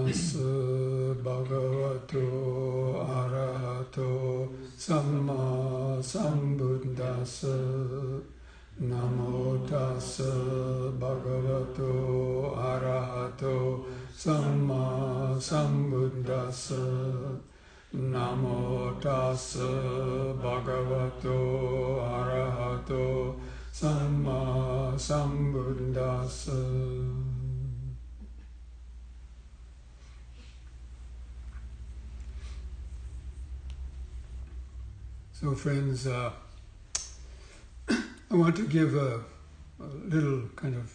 tassa bhagavato arahato samma sambuddhassa. Namo tassa bhagavato arahato samma sambuddhassa. Namo tassa bhagavato arahato samma sambuddhassa. So friends, I want to give a little kind of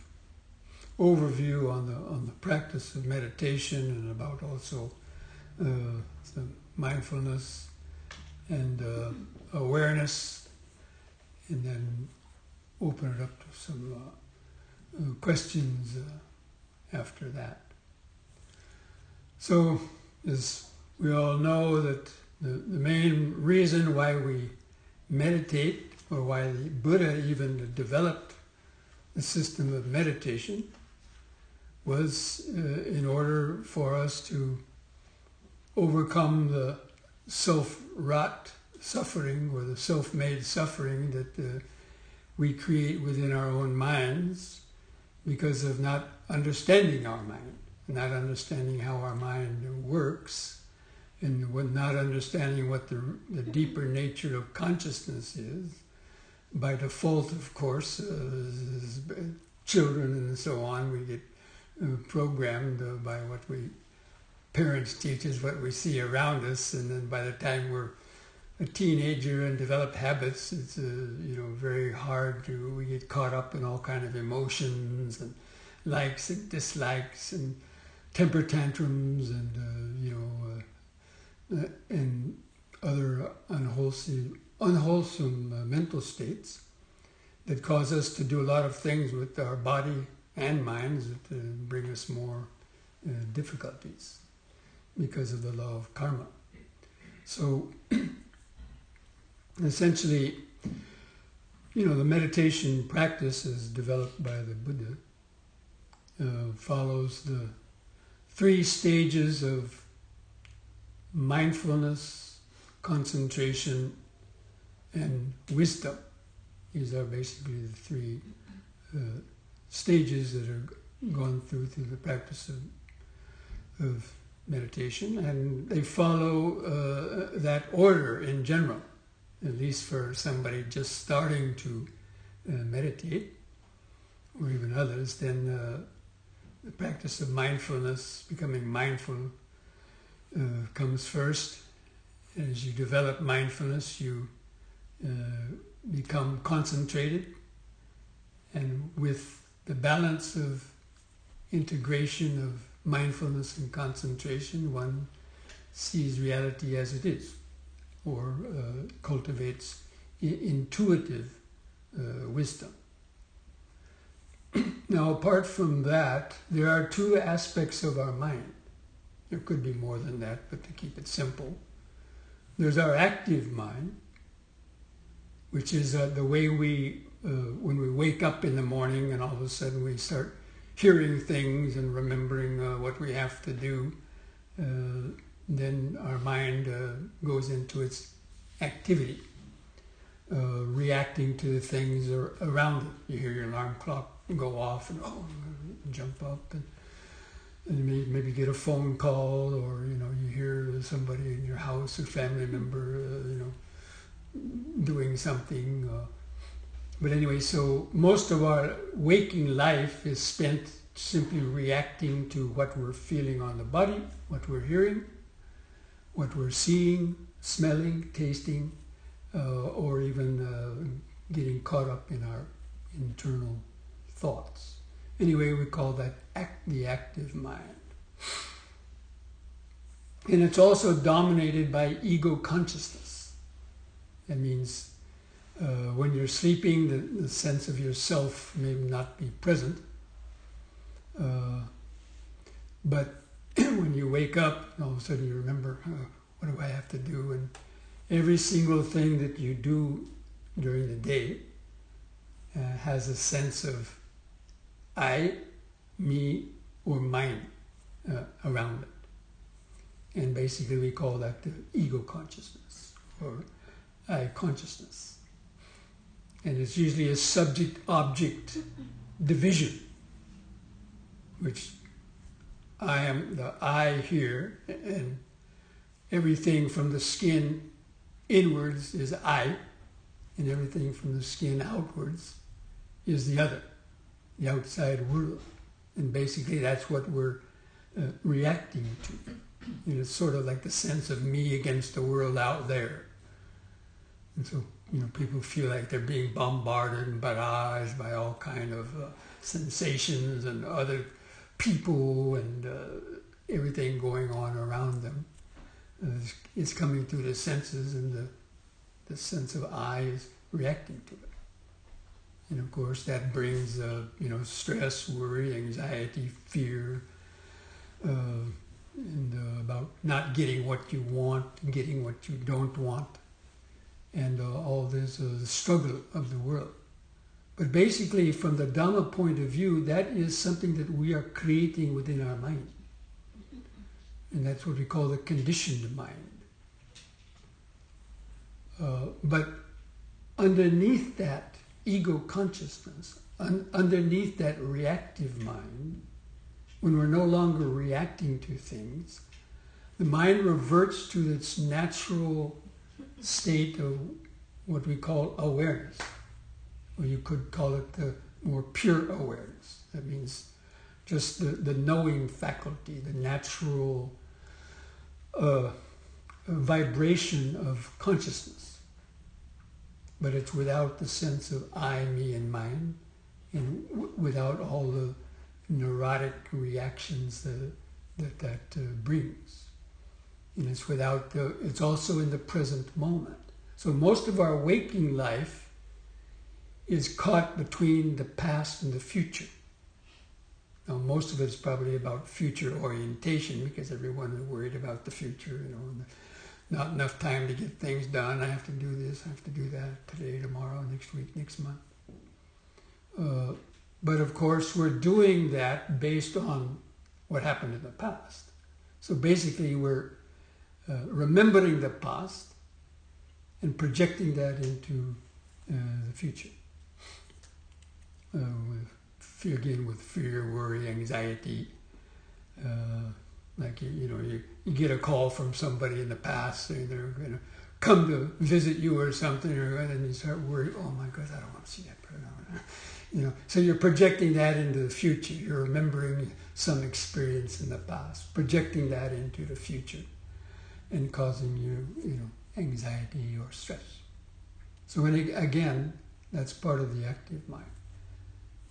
overview on the practice of meditation and about also some mindfulness and awareness, and then open it up to some questions after that. So, as we all know, that the main reason why we meditate, or why the Buddha even developed the system of meditation, was in order for us to overcome the self-wrought suffering, or the self-made suffering that we create within our own minds because of not understanding our mind, not understanding how our mind works, and not understanding what the deeper nature of consciousness is. By default, of course, as children and so on, we get programmed by what parents teach us, what we see around us, and then by the time we're a teenager and develop habits, it's very hard we get caught up in all kind of emotions and likes and dislikes and temper tantrums and and other unwholesome mental states that cause us to do a lot of things with our body and minds that bring us more difficulties because of the law of karma. So essentially, the meditation practice as developed by the Buddha follows the 3 stages of mindfulness, concentration, and wisdom. These are basically the 3 stages that are gone through the practice of meditation, and they follow that order in general, at least for somebody just starting to meditate, or even others. Then the practice of mindfulness, becoming mindful, comes first. As you develop mindfulness, you become concentrated, and with the balance of integration of mindfulness and concentration, one sees reality as it is, or cultivates intuitive wisdom. Now, apart from that, there are 2 aspects of our mind. There could be more than that, but to keep it simple, there's our active mind, which is the way when we wake up in the morning and all of a sudden we start hearing things and remembering what we have to do, then our mind goes into its activity, reacting to the things around it. You hear your alarm clock go off and jump up and maybe get a phone call, or you hear somebody in your house, a family member, doing something. But anyway, so most of our waking life is spent simply reacting to what we're feeling on the body, what we're hearing, what we're seeing, smelling, tasting, or even getting caught up in our internal thoughts. Anyway, we call that the active mind. And it's also dominated by ego consciousness. That means when you're sleeping, the sense of yourself may not be present. But when you wake up, all of a sudden you remember, what do I have to do? And every single thing that you do during the day has a sense of I, me, or mine around it. And basically we call that the ego consciousness or I consciousness. And it's usually a subject-object division, which I am the I here, and everything from the skin inwards is I, and everything from the skin outwards is the other, the outside world. And basically that's what we're reacting to. You know, it's sort of like the sense of me against the world out there. And so, you know, people feel like they're being bombarded and barraged by all kind of sensations and other people and everything going on around them. It's coming through the senses, and the sense of I is reacting to it. And of course that brings, you know, stress, worry, anxiety, fear, and about not getting what you want, getting what you don't want, and all this the struggle of the world. But basically, from the Dhamma point of view, that is something that we are creating within our mind. And that's what we call the conditioned mind. But underneath that ego consciousness, underneath that reactive mind, when we're no longer reacting to things, the mind reverts to its natural state of what we call awareness. Or you could call it the more pure awareness. That means just the knowing faculty, the natural vibration of consciousness. But it's without the sense of I, me, and mine, and without all the neurotic reactions that brings. And it's without it's also in the present moment. So most of our waking life is caught between the past and the future. Now, most of it's probably about future orientation because everyone is worried about the future, you know, and not enough time to get things done. I have to do this, I have to do that today, tomorrow, next week, next month. But of course, we're doing that based on what happened in the past. So basically, we're remembering the past and projecting that into the future. With fear, worry, anxiety. Like, you know, you get a call from somebody in the past saying they're going to come to visit you or something, and then you start worrying, oh my God, I don't want to see that person. You know, so you're projecting that into the future. You're remembering some experience in the past, projecting that into the future, and causing you know, anxiety or stress. So again, that's part of the active mind.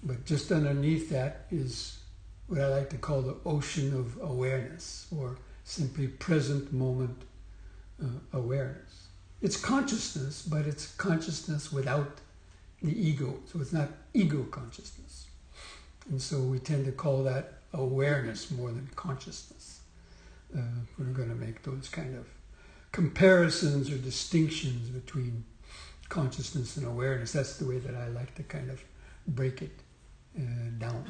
But just underneath that is what I like to call the ocean of awareness, or simply present moment awareness. It's consciousness, but it's consciousness without the ego. So it's not ego consciousness. And so we tend to call that awareness more than consciousness. We're going to make those kind of comparisons or distinctions between consciousness and awareness. That's the way that I like to kind of break it down.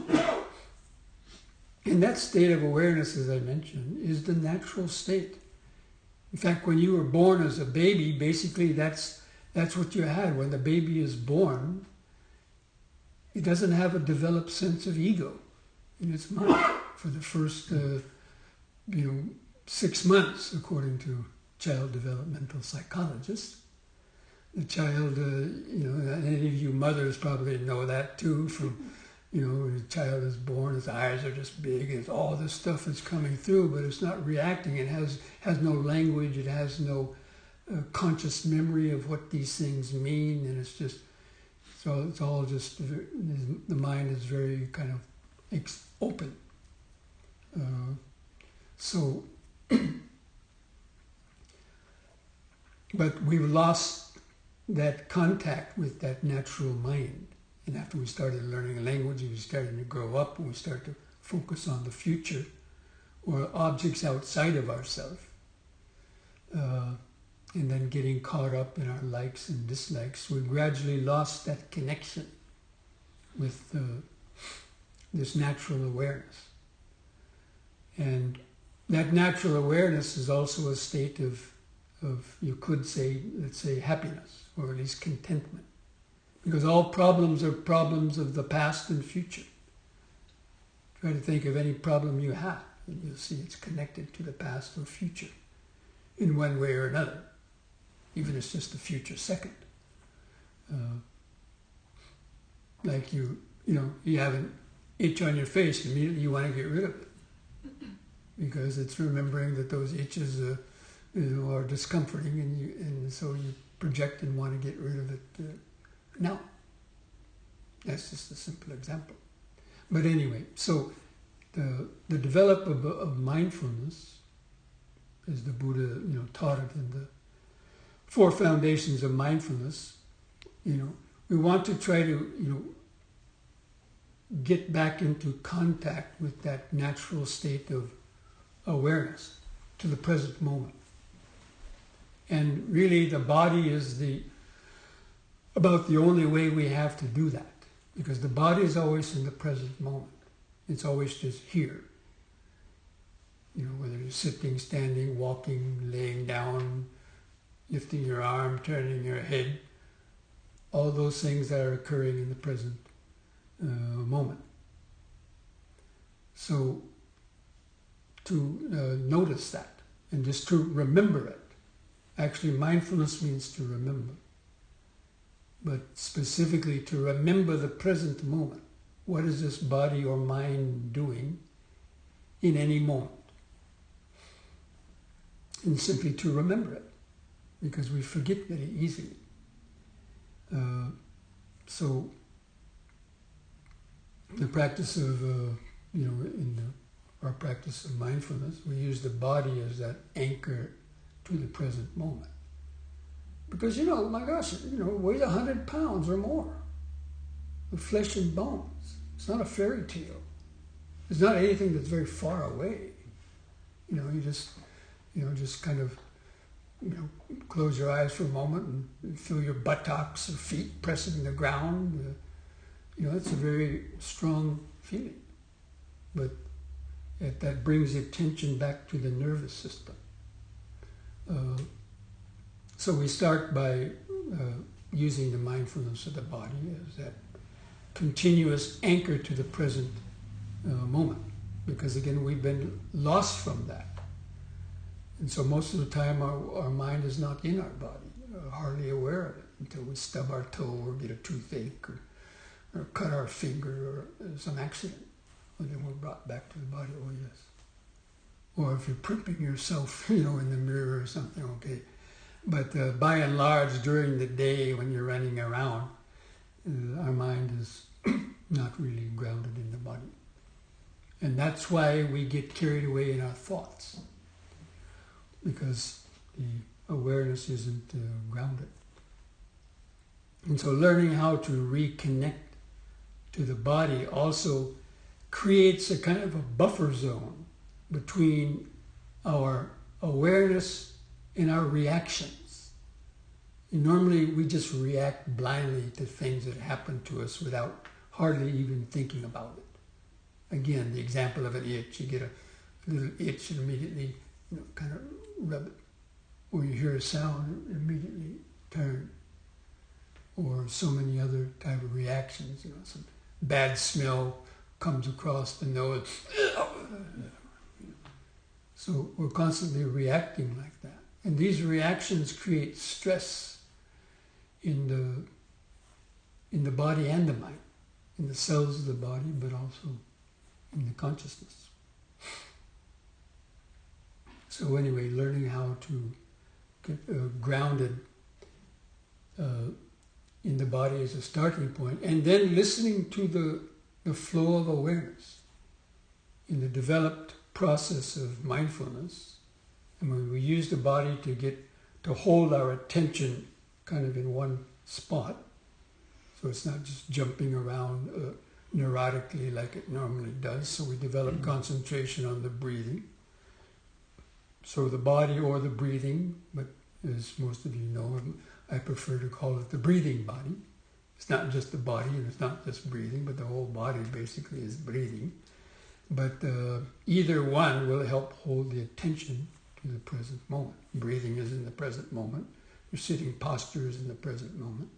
And that state of awareness, as I mentioned, is the natural state. In fact, when you were born as a baby, basically that's what you had. When the baby is born, it doesn't have a developed sense of ego in its mind for the first 6 months, according to child developmental psychologists. The child, any of you mothers probably know that too, from, when a child is born, his eyes are just big, and all this stuff is coming through, but it's not reacting. It has no language, it has no conscious memory of what these things mean, and it's all just, the mind is very kind of open. But we've lost that contact with that natural mind. And after we started learning language, we started to grow up, and we start to focus on the future or objects outside of ourselves. And then getting caught up in our likes and dislikes, we gradually lost that connection with this natural awareness. And that natural awareness is also a state of, you could say, let's say, happiness, or at least contentment. Because all problems are problems of the past and future. Try to think of any problem you have, and you'll see it's connected to the past or future in one way or another, even if it's just the future second. Like you have an itch on your face, immediately you want to get rid of it. Because it's remembering that those itches are discomforting, and so you project and want to get rid of it now. That's just a simple example. But anyway, so the development of mindfulness, as the Buddha taught it in the 4 foundations of mindfulness, we want to try to get back into contact with that natural state of awareness to the present moment. And really the body is about the only way we have to do that, because the body is always in the present moment. It's always just here. Whether you're sitting, standing, walking, laying down, lifting your arm, turning your head, all those things that are occurring in the present moment. So to notice that and just to remember it. Actually, mindfulness means to remember, but specifically to remember the present moment. What is this body or mind doing in any moment? And simply to remember it, because we forget very easily. So the practice of, our practice of mindfulness, we use the body as that anchor to the present moment. Because, my gosh, it weighs 100 pounds or more of flesh and bones. It's not a fairy tale. It's not anything that's very far away. You just kind of, close your eyes for a moment and feel your buttocks or feet pressing the ground. It's a very strong feeling. But that brings attention back to the nervous system. So we start by using the mindfulness of the body as that continuous anchor to the present moment. Because again, we've been lost from that. And so most of the time our mind is not in our body, hardly aware of it, until we stub our toe or get a toothache or cut our finger or some accident. And then we're brought back to the body, oh yes. Or if you're primping yourself, in the mirror or something, okay. But by and large, during the day when you're running around, our mind is not really grounded in the body. And that's why we get carried away in our thoughts, because the awareness isn't grounded. And so learning how to reconnect to the body also creates a kind of a buffer zone between our awareness and our reactions. And normally we just react blindly to things that happen to us without hardly even thinking about it. Again, the example of an itch. You get a little itch and immediately kind of rub it. Or you hear a sound and immediately turn. Or so many other type of reactions. Some bad smell comes across the nose. So we're constantly reacting like that. And these reactions create stress in the body and the mind, in the cells of the body, but also in the consciousness. So anyway, learning how to get grounded in the body is a starting point, and then listening to the flow of awareness in the developed process of mindfulness. And when we use the body to hold our attention kind of in one spot, so it's not just jumping around neurotically like it normally does. So we develop concentration on the breathing. So the body or the breathing, but as most of you know, I prefer to call it the breathing body. It's not just the body and it's not just breathing, but the whole body basically is breathing. But either one will help hold the attention to the present moment. Breathing is in the present moment. Your sitting posture is in the present moment.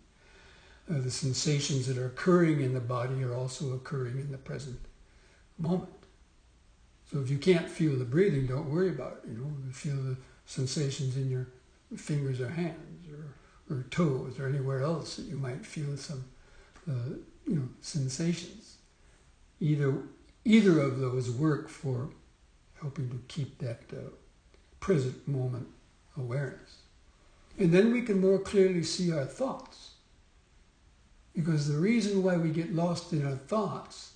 The sensations that are occurring in the body are also occurring in the present moment. So if you can't feel the breathing, don't worry about it. You feel the sensations in your fingers or hands or toes or anywhere else that you might feel some sensations. Either of those work for helping to keep that present moment awareness. And then we can more clearly see our thoughts. Because the reason why we get lost in our thoughts,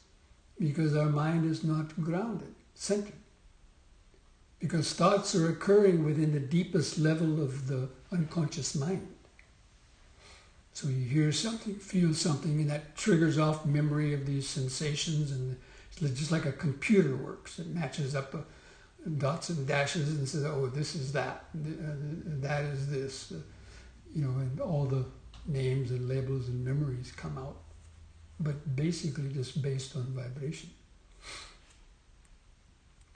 because our mind is not grounded, centered. Because thoughts are occurring within the deepest level of the unconscious mind. So you hear something, feel something, and that triggers off memory of these sensations, and it's just like a computer works. It matches up dots and dashes and says, oh, this is that, that is this, and all the names and labels and memories come out, but basically just based on vibration.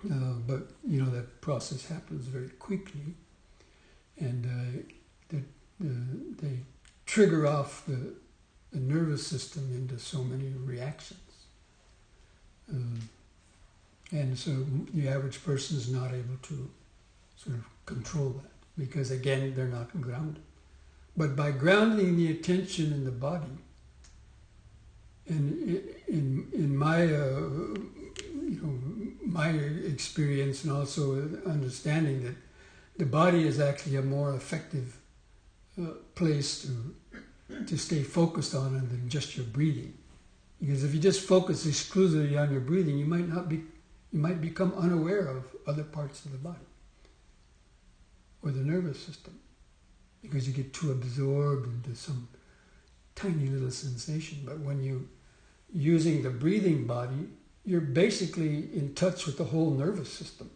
But that process happens very quickly, and they trigger off the nervous system into so many reactions. And so the average person is not able to sort of control that, because again, they're not grounded. But by grounding the attention in the body, and in my my experience, and also understanding that the body is actually a more effective place to stay focused on than just your breathing. Because if you just focus exclusively on your breathing, you might become unaware of other parts of the body or the nervous system, because you get too absorbed into some tiny little sensation. But when you're using the breathing body, you're basically in touch with the whole nervous system.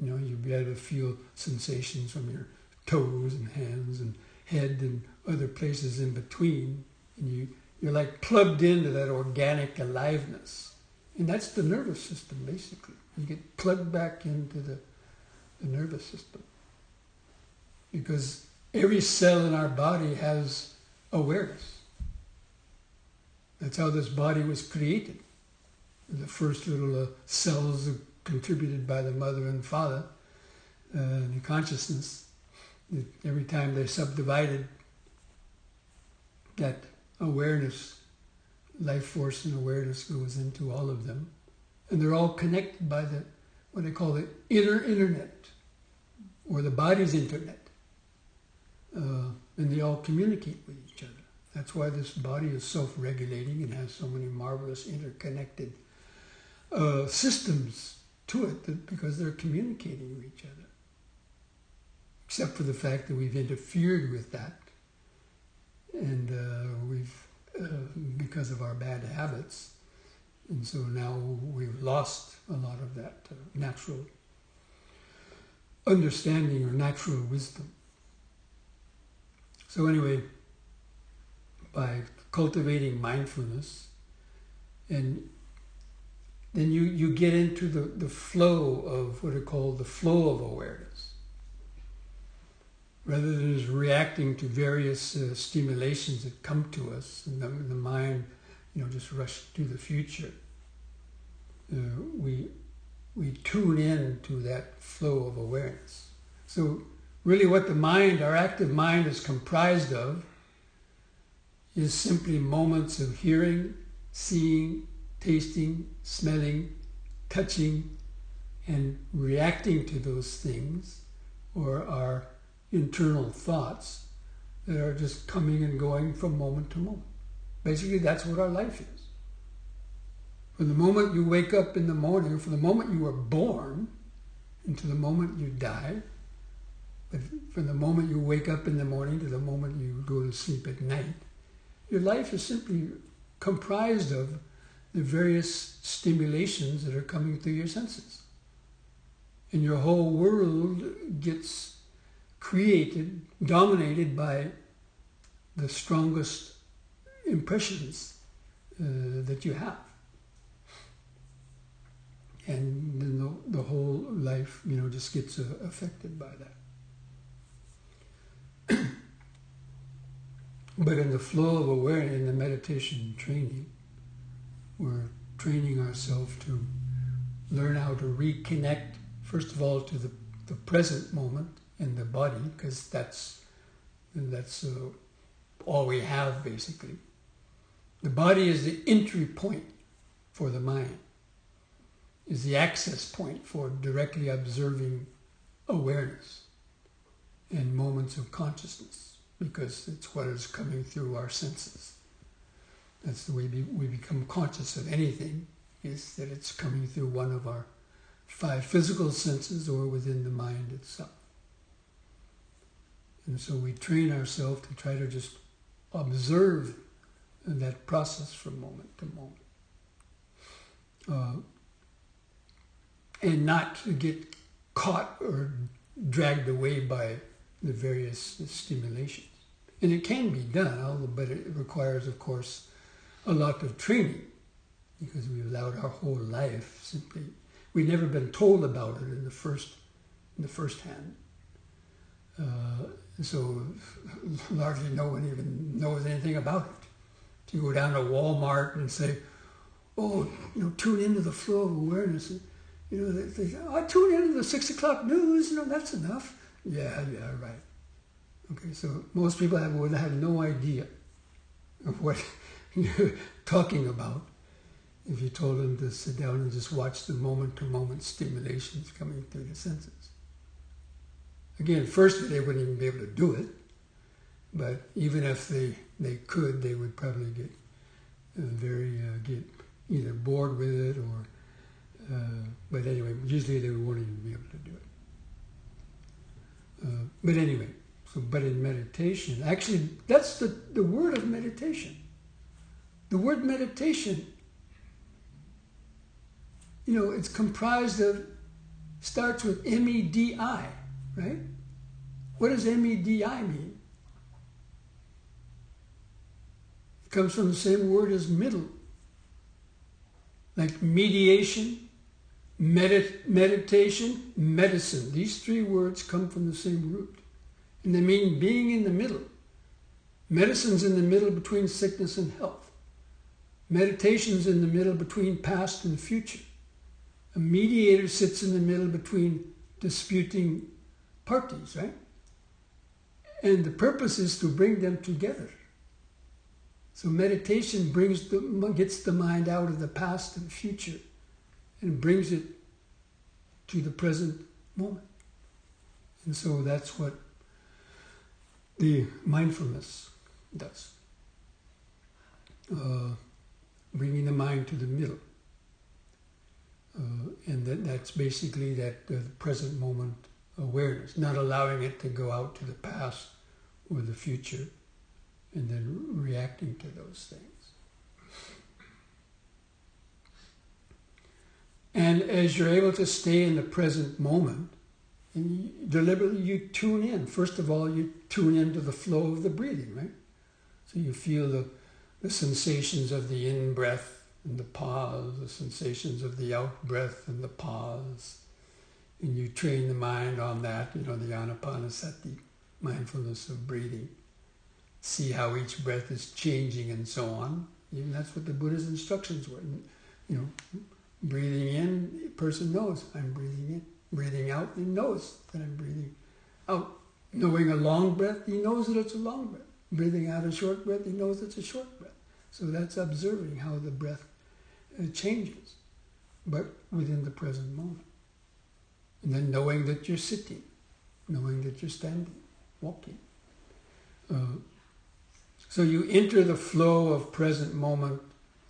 You'll be able to feel sensations from your toes and hands and head and other places in between. And you're like plugged into that organic aliveness. And that's the nervous system, basically. You get plugged back into the nervous system. Because every cell in our body has awareness. That's how this body was created. The first little cells contributed by the mother and father, the consciousness, every time they're subdivided, that awareness, life force and awareness goes into all of them. And they're all connected by what they call the inner internet, or the body's internet. And they all communicate with each other. That's why this body is self-regulating and has so many marvelous interconnected systems to it, because they're communicating with each other. Except for the fact that we've interfered with that, and because of our bad habits, and so now we've lost a lot of that natural understanding or natural wisdom. So anyway, by cultivating mindfulness, and then you get into the flow of what are called the flow of awareness. Rather than just reacting to various stimulations that come to us, and the mind, just rush to the future. We tune in to that flow of awareness. So really what the mind, our active mind, is comprised of is simply moments of hearing, seeing, tasting, smelling, touching, and reacting to those things, or our internal thoughts that are just coming and going from moment to moment. Basically, that's what our life is. From the moment you wake up in the morning, from the moment you were born, into the moment you die, but from the moment you wake up in the morning to the moment you go to sleep at night, your life is simply comprised of the various stimulations that are coming through your senses. And your whole world gets created, dominated by the strongest impressions that you have. life, just gets affected by that. But in the flow of awareness, in the meditation training, we're training ourselves to learn how to reconnect, first of all, to the present moment in the body, because that's all we have, basically. The body is the entry point for the mind, is the access point for directly observing awareness and moments of consciousness, because it's what is coming through our senses. That's the way we become conscious of anything, is that it's coming through one of our 5 physical senses or within the mind itself. And so we train ourselves to try to just observe that process from moment to moment. And not to get caught or dragged away by the various stimulations. And it can be done, but it requires, of course, a lot of training, because we've allowed our whole life simply. We've never been told about it in the first hand. So largely no one even knows anything about it. If you go down to Walmart and say, tune into the flow of awareness, and, they say, I tune into the 6 o'clock news, that's enough. Yeah, right. Okay, so most people would have no idea of what you're talking about if you told them to sit down and just watch the moment-to-moment stimulations coming through the senses. Again, first they wouldn't even be able to do it, but even if they could, they would probably get get either bored with it or. But anyway, usually they won't even be able to do it. But anyway, but in meditation, actually, that's the word of meditation. The word meditation, it's comprised of, starts with M-E-D-I, right? What does M-E-D-I mean? It comes from the same word as middle. Like mediation, meditation, medicine. These 3 words come from the same root. And they mean being in the middle. Medicine's in the middle between sickness and health. Meditation's in the middle between past and future. A mediator sits in the middle between disputing parties, right? And the purpose is to bring them together. So meditation gets the mind out of the past and future and brings it to the present moment. And so that's what the mindfulness does. Bringing the mind to the middle. And that's basically that present moment awareness, not allowing it to go out to the past or the future and then reacting to those things. And as you're able to stay in the present moment, and deliberately you tune in. First of all, you tune into the flow of the breathing, right? So you feel the sensations of the in-breath and the pause, the sensations of the out-breath and the pause. And you train the mind on that, the anapanasati, mindfulness of breathing. See how each breath is changing and so on. And that's what the Buddha's instructions were. Breathing in, a person knows I'm breathing in. Breathing out, he knows that I'm breathing out. Knowing a long breath, he knows that it's a long breath. Breathing out a short breath, he knows it's a short breath. So that's observing how the breath changes, but within the present moment. And then knowing that you're sitting, knowing that you're standing, walking. So you enter the flow of present moment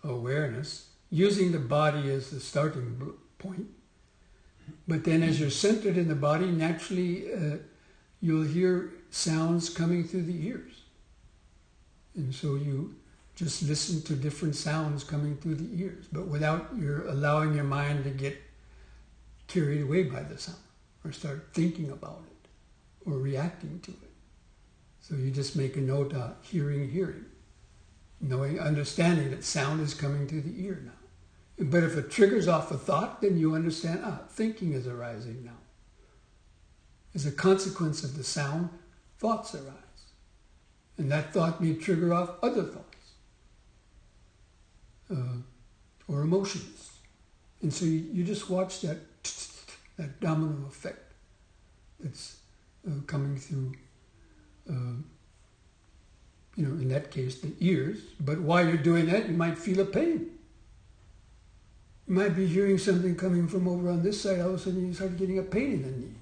awareness, using the body as the starting point. But then as you're centered in the body, naturally you'll hear sounds coming through the ears. And so you just listen to different sounds coming through the ears, but without you're allowing your mind to get carried away by the sound or start thinking about it or reacting to it. So you just make a note of hearing, knowing, understanding that sound is coming through the ear now. But if it triggers off a thought, then you understand, thinking is arising now. as a consequence of the sound, thoughts arise. And that thought may trigger off other thoughts or emotions. And so you just watch that domino effect that's coming through, in that case, the ears. But while you're doing that, you might feel a pain. You might be hearing something coming from over on this side, all of a sudden you start getting a pain in the knee.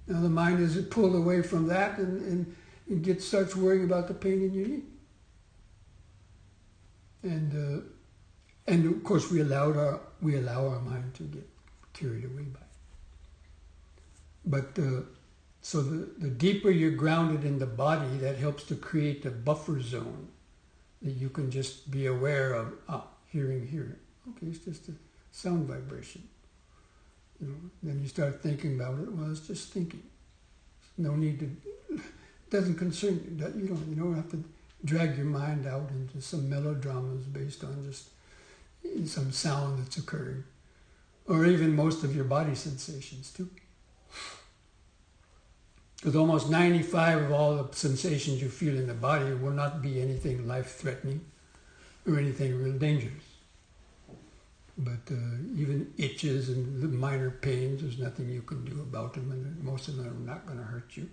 Now the mind is pulled away from that and starts worrying about the pain in your knee. And of course we allow our mind to get carried away by it. But so the deeper you're grounded in the body, that helps to create a buffer zone that you can just be aware of. Hearing. Okay, it's just a sound vibration. Then you start thinking about it. Well, it's just thinking. No need to. It doesn't concern you. You don't have to drag your mind out into some melodramas based on just some sound that's occurring, or even most of your body sensations too. Because almost 95% of all the sensations you feel in the body will not be anything life-threatening or anything real dangerous. But even itches and minor pains, there's nothing you can do about them, and most of them are not going to hurt you.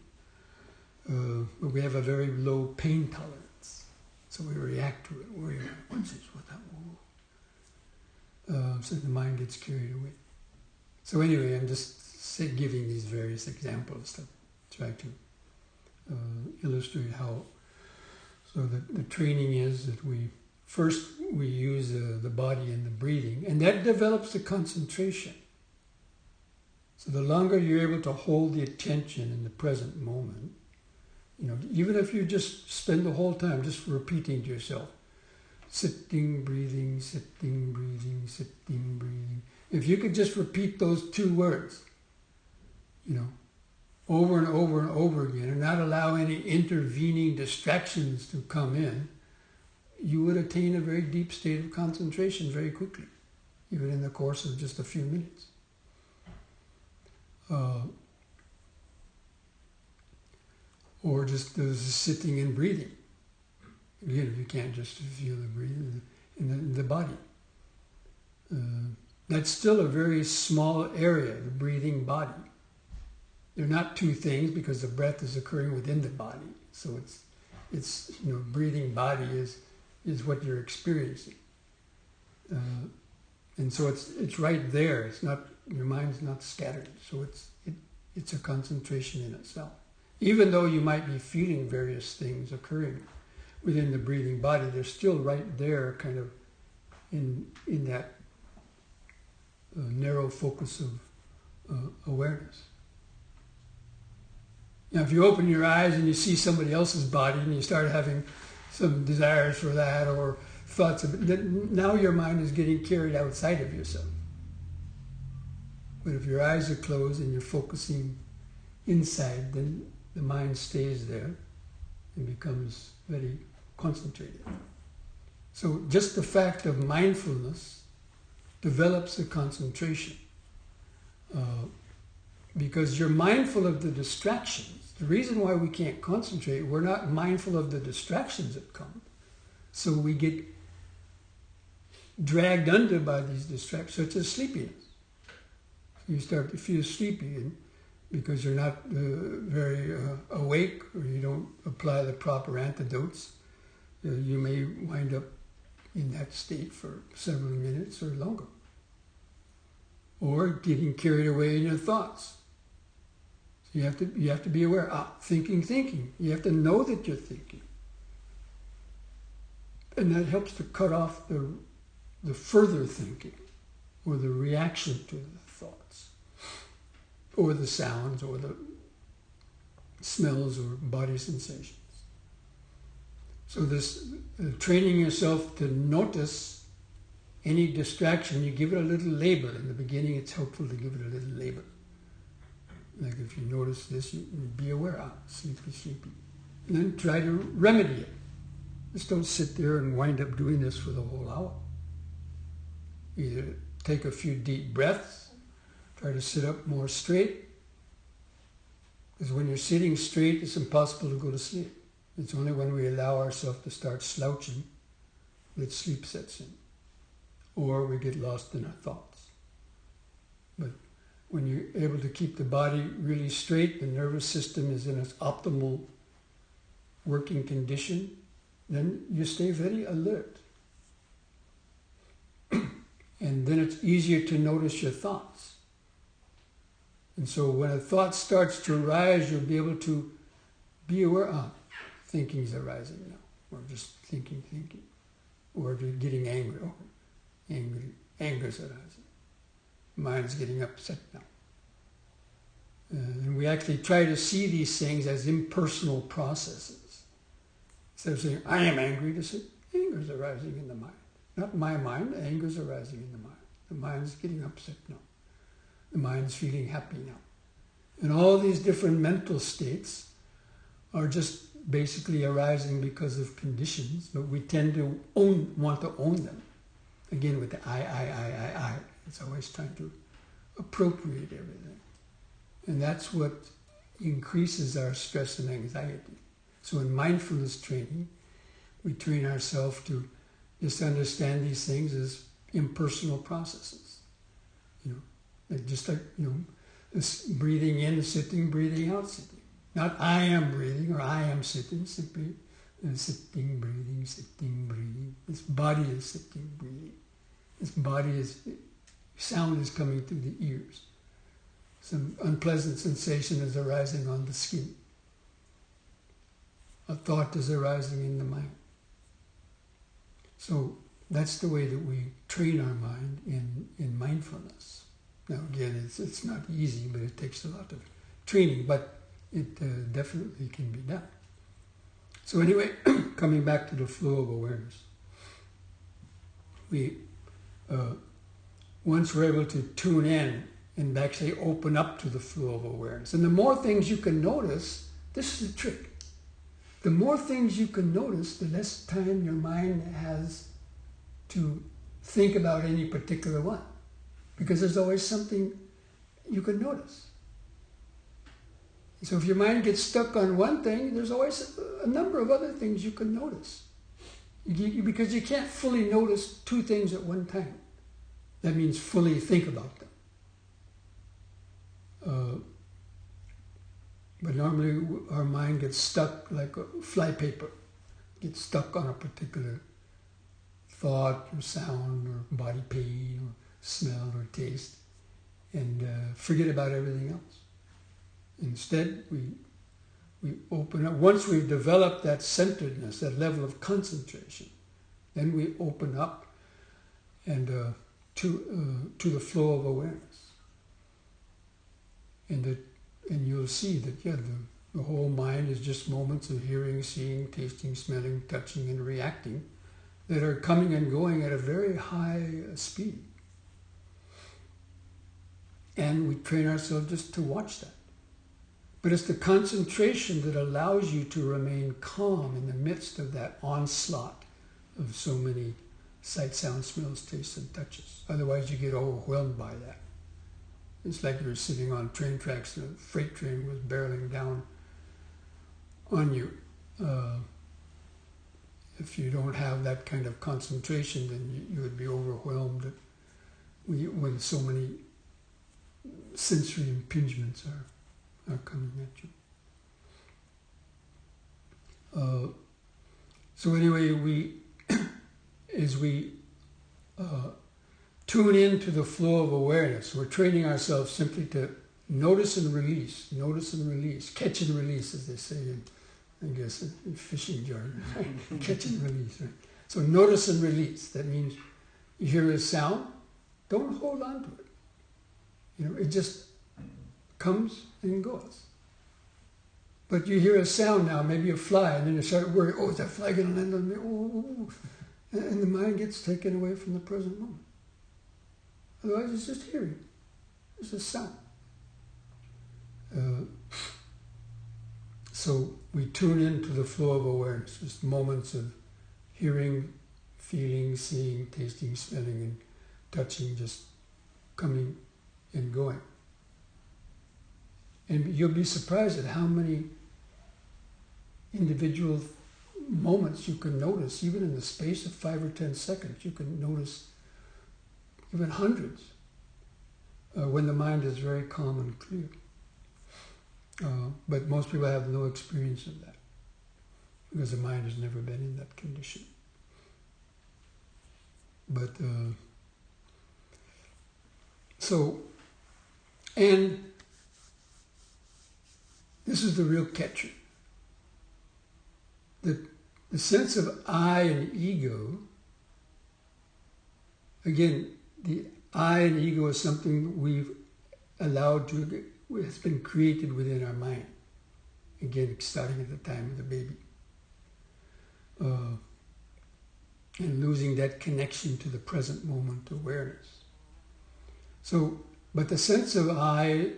But we have a very low pain tolerance, so we react to it, worry about what's this, what that, so the mind gets carried away. So anyway, I'm just giving these various examples to try to illustrate how. So the training is that we use the body and the breathing, and that develops the concentration. So the longer you're able to hold the attention in the present moment, even if you just spend the whole time just repeating to yourself, sitting, breathing, sitting, breathing, sitting, breathing. If you could just repeat those two words, over and over and over again, and not allow any intervening distractions to come in, you would attain a very deep state of concentration very quickly, even in the course of just a few minutes. Or just sitting and breathing. Again, you can't just feel the breathing in the body. That's still a very small area, the breathing body. They're not two things because the breath is occurring within the body. So it's breathing body is what you're experiencing. And so it's right there. It's not, your mind's not scattered. So it's a concentration in itself. Even though you might be feeling various things occurring within the breathing body, they're still right there, kind of in that narrow focus of awareness. Now, if you open your eyes and you see somebody else's body and you start having some desires for that or thoughts of it, now your mind is getting carried outside of yourself. But if your eyes are closed and you're focusing inside, then the mind stays there and becomes very concentrated. So just the fact of mindfulness develops the concentration. Because you're mindful of the distractions. The reason why we can't concentrate, we're not mindful of the distractions that come. So we get dragged under by these distractions, such as sleepiness. You start to feel sleepy because you're not very awake, or you don't apply the proper antidotes. You may wind up in that state for several minutes or longer. Or getting carried away in your thoughts. So you have to be aware. Thinking. You have to know that you're thinking. And that helps to cut off the further thinking, or the reaction to the thoughts, or the sounds, or the smells, or body sensations. So this training yourself to notice any distraction, you give it a little label. In the beginning, it's helpful to give it a little label. Like if you notice this, you be aware, sleepy. And then try to remedy it. Just don't sit there and wind up doing this for the whole hour. Either take a few deep breaths, try to sit up more straight, Because when you're sitting straight, it's impossible to go to sleep. It's only when we allow ourselves to start slouching that sleep sets in. Or we get lost in our thoughts. But when you're able to keep the body really straight, the nervous system is in its optimal working condition, then you stay very alert. And then it's easier to notice your thoughts. And so when a thought starts to arise, you'll be able to be aware, thinking's arising now. Or just thinking. Or getting angry. Anger's arising. Mind's getting upset now. And we actually try to see these things as impersonal processes. Instead of saying, I am angry, to say, anger's arising in the mind. Not my mind, anger's arising in the mind. The mind's getting upset now. The mind's feeling happy now. And all these different mental states are just basically arising because of conditions, but we tend to want to own them. Again, with the I. It's always trying to appropriate everything. And that's what increases our stress and anxiety. So in mindfulness training, we train ourselves to just understand these things as impersonal processes. Just like, this breathing in, sitting, breathing out, sitting. Not I am breathing or I am sitting, simply sitting, breathing. This body is sitting, breathing. This body is, sound is coming through the ears. Some unpleasant sensation is arising on the skin. A thought is arising in the mind. So that's the way that we train our mind in mindfulness. Now again, it's not easy, but it takes a lot of training, but it definitely can be done. So anyway, coming back to the flow of awareness. Once we're able to tune in and actually open up to the flow of awareness. And the more things you can notice, this is the trick. The more things you can notice, the less time your mind has to think about any particular one. Because there's always something you can notice. So if your mind gets stuck on one thing, there's always a number of other things you can notice. Because you can't fully notice two things at one time. That means fully think about them. But normally our mind gets stuck like a flypaper. Gets stuck on a particular thought or sound or body pain or smell or taste, and forget about everything else. Instead, we open up. Once we've developed that centeredness, that level of concentration, then we open up and to the flow of awareness. And you'll see that, the whole mind is just moments of hearing, seeing, tasting, smelling, touching, and reacting that are coming and going at a very high speed. And we train ourselves just to watch that. But it's the concentration that allows you to remain calm in the midst of that onslaught of so many sight, sound, smells, tastes, and touches. Otherwise, you get overwhelmed by that. It's like you're sitting on train tracks and a freight train was barreling down on you. If you don't have that kind of concentration, then you would be overwhelmed when so many sensory impingements are coming at you. So anyway, as we tune into the flow of awareness, we're training ourselves simply to notice and release, catch and release, as they say in, I guess, in fishing jargon, right? Catch and release, right? So notice and release. That means you hear a sound, don't hold on to it. It just comes and goes. But you hear a sound now, maybe a fly, and then you start worrying, is that fly going to land on me? Oh. And the mind gets taken away from the present moment. Otherwise, it's just hearing. It's a sound. So we tune into the flow of awareness, just moments of hearing, feeling, seeing, tasting, smelling, and touching, just coming and going. And you'll be surprised at how many individual moments you can notice, even in the space of 5 or 10 seconds. You can notice even hundreds when the mind is very calm and clear. But most people have no experience of that because the mind has never been in that condition. But and this is the real catcher. The sense of I and ego, again, the I and ego is something we've allowed to, has been created within our mind. Again, starting at the time of the baby. And losing that connection to the present moment awareness. So, but the sense of I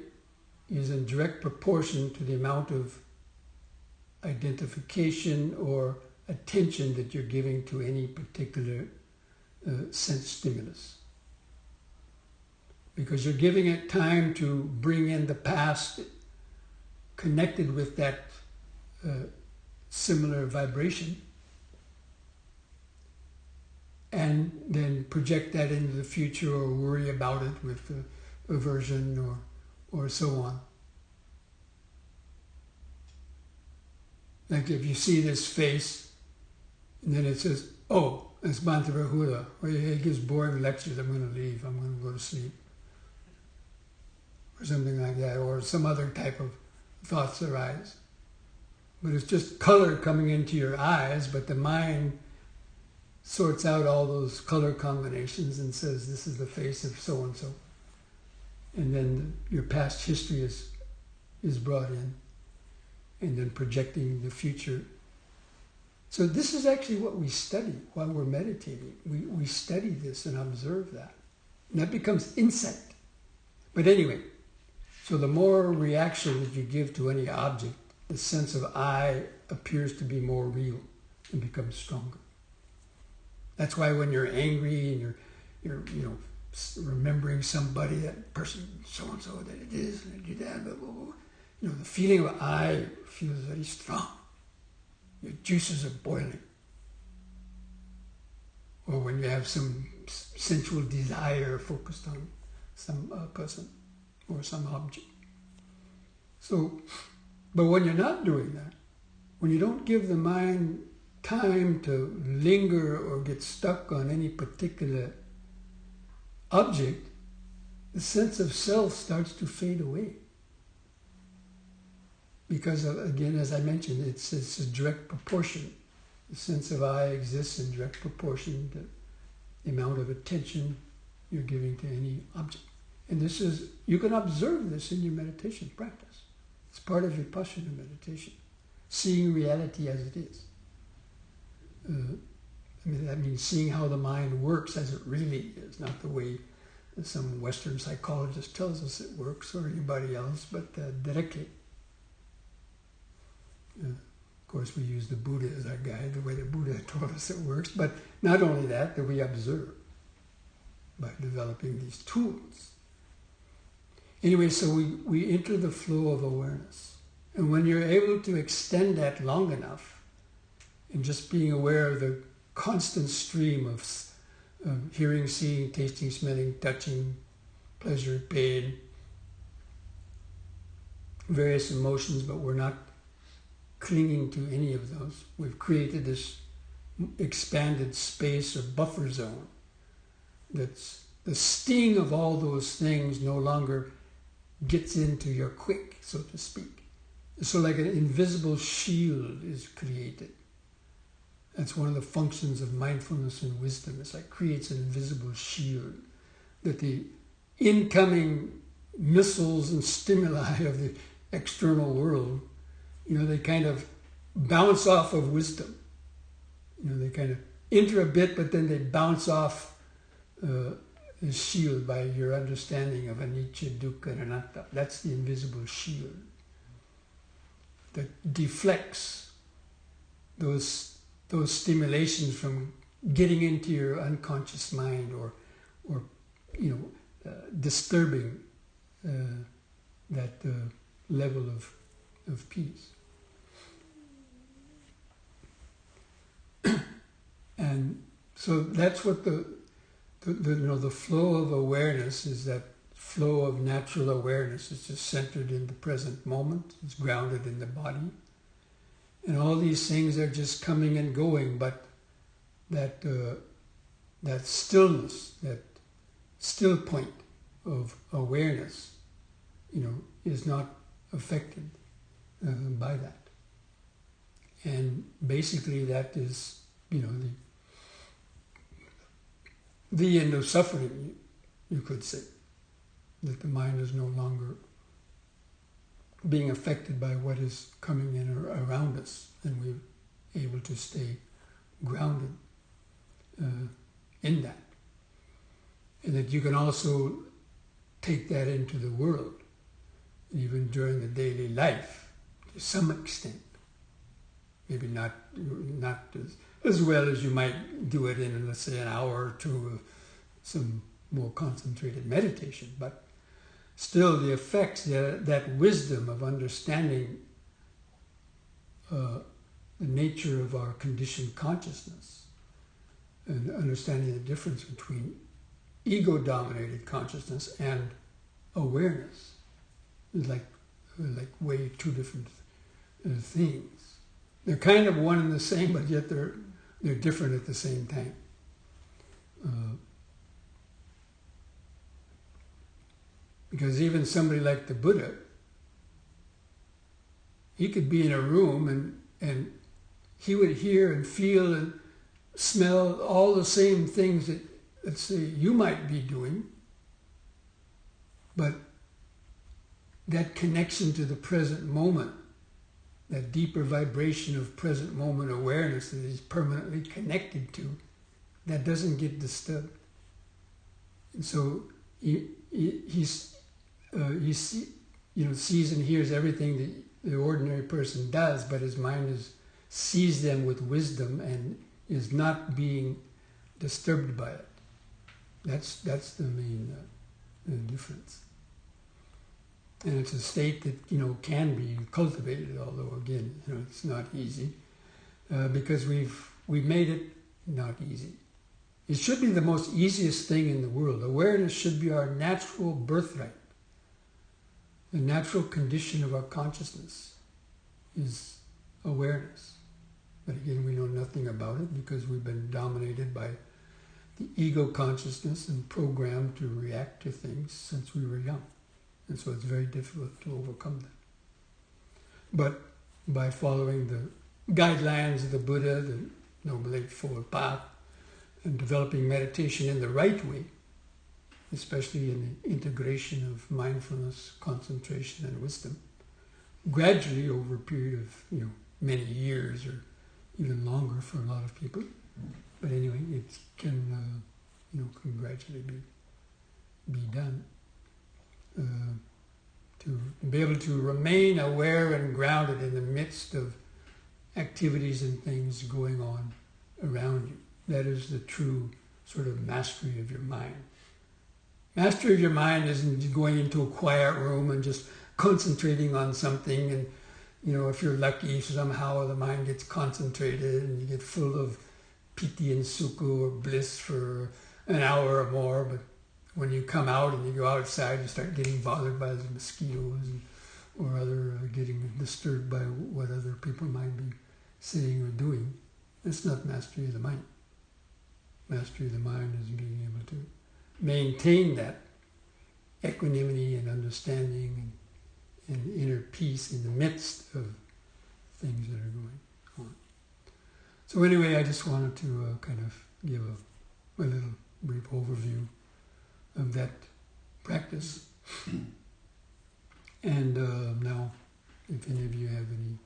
is in direct proportion to the amount of identification or attention that you're giving to any particular sense stimulus. Because you're giving it time to bring in the past connected with that similar vibration, and then project that into the future or worry about it with aversion or so on. Like if you see this face, and then it says, oh, it's Bhante Rahula, or he gives boring lectures, I'm going to leave, I'm going to go to sleep. Or something like that, or some other type of thoughts arise. But it's just color coming into your eyes, but the mind sorts out all those color combinations and says, this is the face of so-and-so. And then your past history is brought in, and then projecting the future. So this is actually what we study while we're meditating. We study this and observe that. And that becomes insight. But anyway, so the more reaction that you give to any object, the sense of I appears to be more real and becomes stronger. That's why when you're angry and you're remembering somebody, that person, so-and-so, that it is, and they do that, blah, blah, blah. The feeling of I feels very strong. Your juices are boiling. Or when you have some sensual desire focused on some person or some object. So, but when you're not doing that, when you don't give the mind time to linger or get stuck on any particular object, the sense of self starts to fade away. Because, again, as I mentioned, it's a direct proportion. The sense of I exists in direct proportion to the amount of attention you're giving to any object. And this is, you can observe this in your meditation practice. It's part of Vipassana meditation. Seeing reality as it is. That means seeing how the mind works as it really is, not the way some Western psychologist tells us it works or anybody else, but directly. Of course, we use the Buddha as our guide, the way the Buddha taught us it works, but not only that we observe by developing these tools. Anyway, so we enter the flow of awareness. And when you're able to extend that long enough, and just being aware of the constant stream of hearing, seeing, tasting, smelling, touching, pleasure, pain, various emotions, but we're not clinging to any of those. We've created this expanded space or buffer zone that's the sting of all those things no longer gets into your quick, so to speak. So like an invisible shield is created. That's one of the functions of mindfulness and wisdom. It's like creates an invisible shield that the incoming missiles and stimuli of the external world, they kind of bounce off of wisdom. They kind of enter a bit, but then they bounce off the shield by your understanding of anicca, dukkha, and anatta. That's the invisible shield that deflects those stimulations from getting into your unconscious mind or disturbing that level of peace. And so that's what the flow of awareness is, that flow of natural awareness. It's just centered in the present moment. It's grounded in the body. And all these things are just coming and going, but that stillness, that still point of awareness, is not affected by that. And basically that is, the end of suffering, you could say. That the mind is no longer being affected by what is coming in or around us, and we're able to stay grounded in that. And that you can also take that into the world, even during the daily life, to some extent. Maybe not as well as you might do it in, let's say, an hour or two of some more concentrated meditation, but still the effects, that wisdom of understanding the nature of our conditioned consciousness and understanding the difference between ego-dominated consciousness and awareness is like way two different things. They're kind of one and the same, but yet they're different at the same time. Because even somebody like the Buddha, he could be in a room and he would hear and feel and smell all the same things that, let's say, you might be doing, but that connection to the present moment, that deeper vibration of present moment awareness that he's permanently connected to, that doesn't get disturbed. And so he sees and hears everything that the ordinary person does, but his mind sees them with wisdom and is not being disturbed by it. That's the main difference. And it's a state that, can be cultivated, although again, it's not easy, because we've made it not easy. It should be the most easiest thing in the world. Awareness should be our natural birthright. The natural condition of our consciousness is awareness. But again, we know nothing about it because we've been dominated by the ego consciousness and programmed to react to things since we were young. And so it's very difficult to overcome that. But by following the guidelines of the Buddha, the Noble Eightfold Path, and developing meditation in the right way, especially in the integration of mindfulness, concentration, and wisdom, gradually over a period of many years or even longer for a lot of people. But anyway, it can gradually be done. To be able to remain aware and grounded in the midst of activities and things going on around you. That is the true sort of mastery of your mind. Mastery of your mind isn't going into a quiet room and just concentrating on something and, if you're lucky, somehow the mind gets concentrated and you get full of piti and sukha or bliss for an hour or more, but when you come out and you go outside, you start getting bothered by the mosquitoes or getting disturbed by what other people might be saying or doing. That's not mastery of the mind. Mastery of the mind is being able to maintain that equanimity and understanding and inner peace in the midst of things that are going on. So anyway, I just wanted to kind of give a little brief overview of that practice. And now, if any of you have any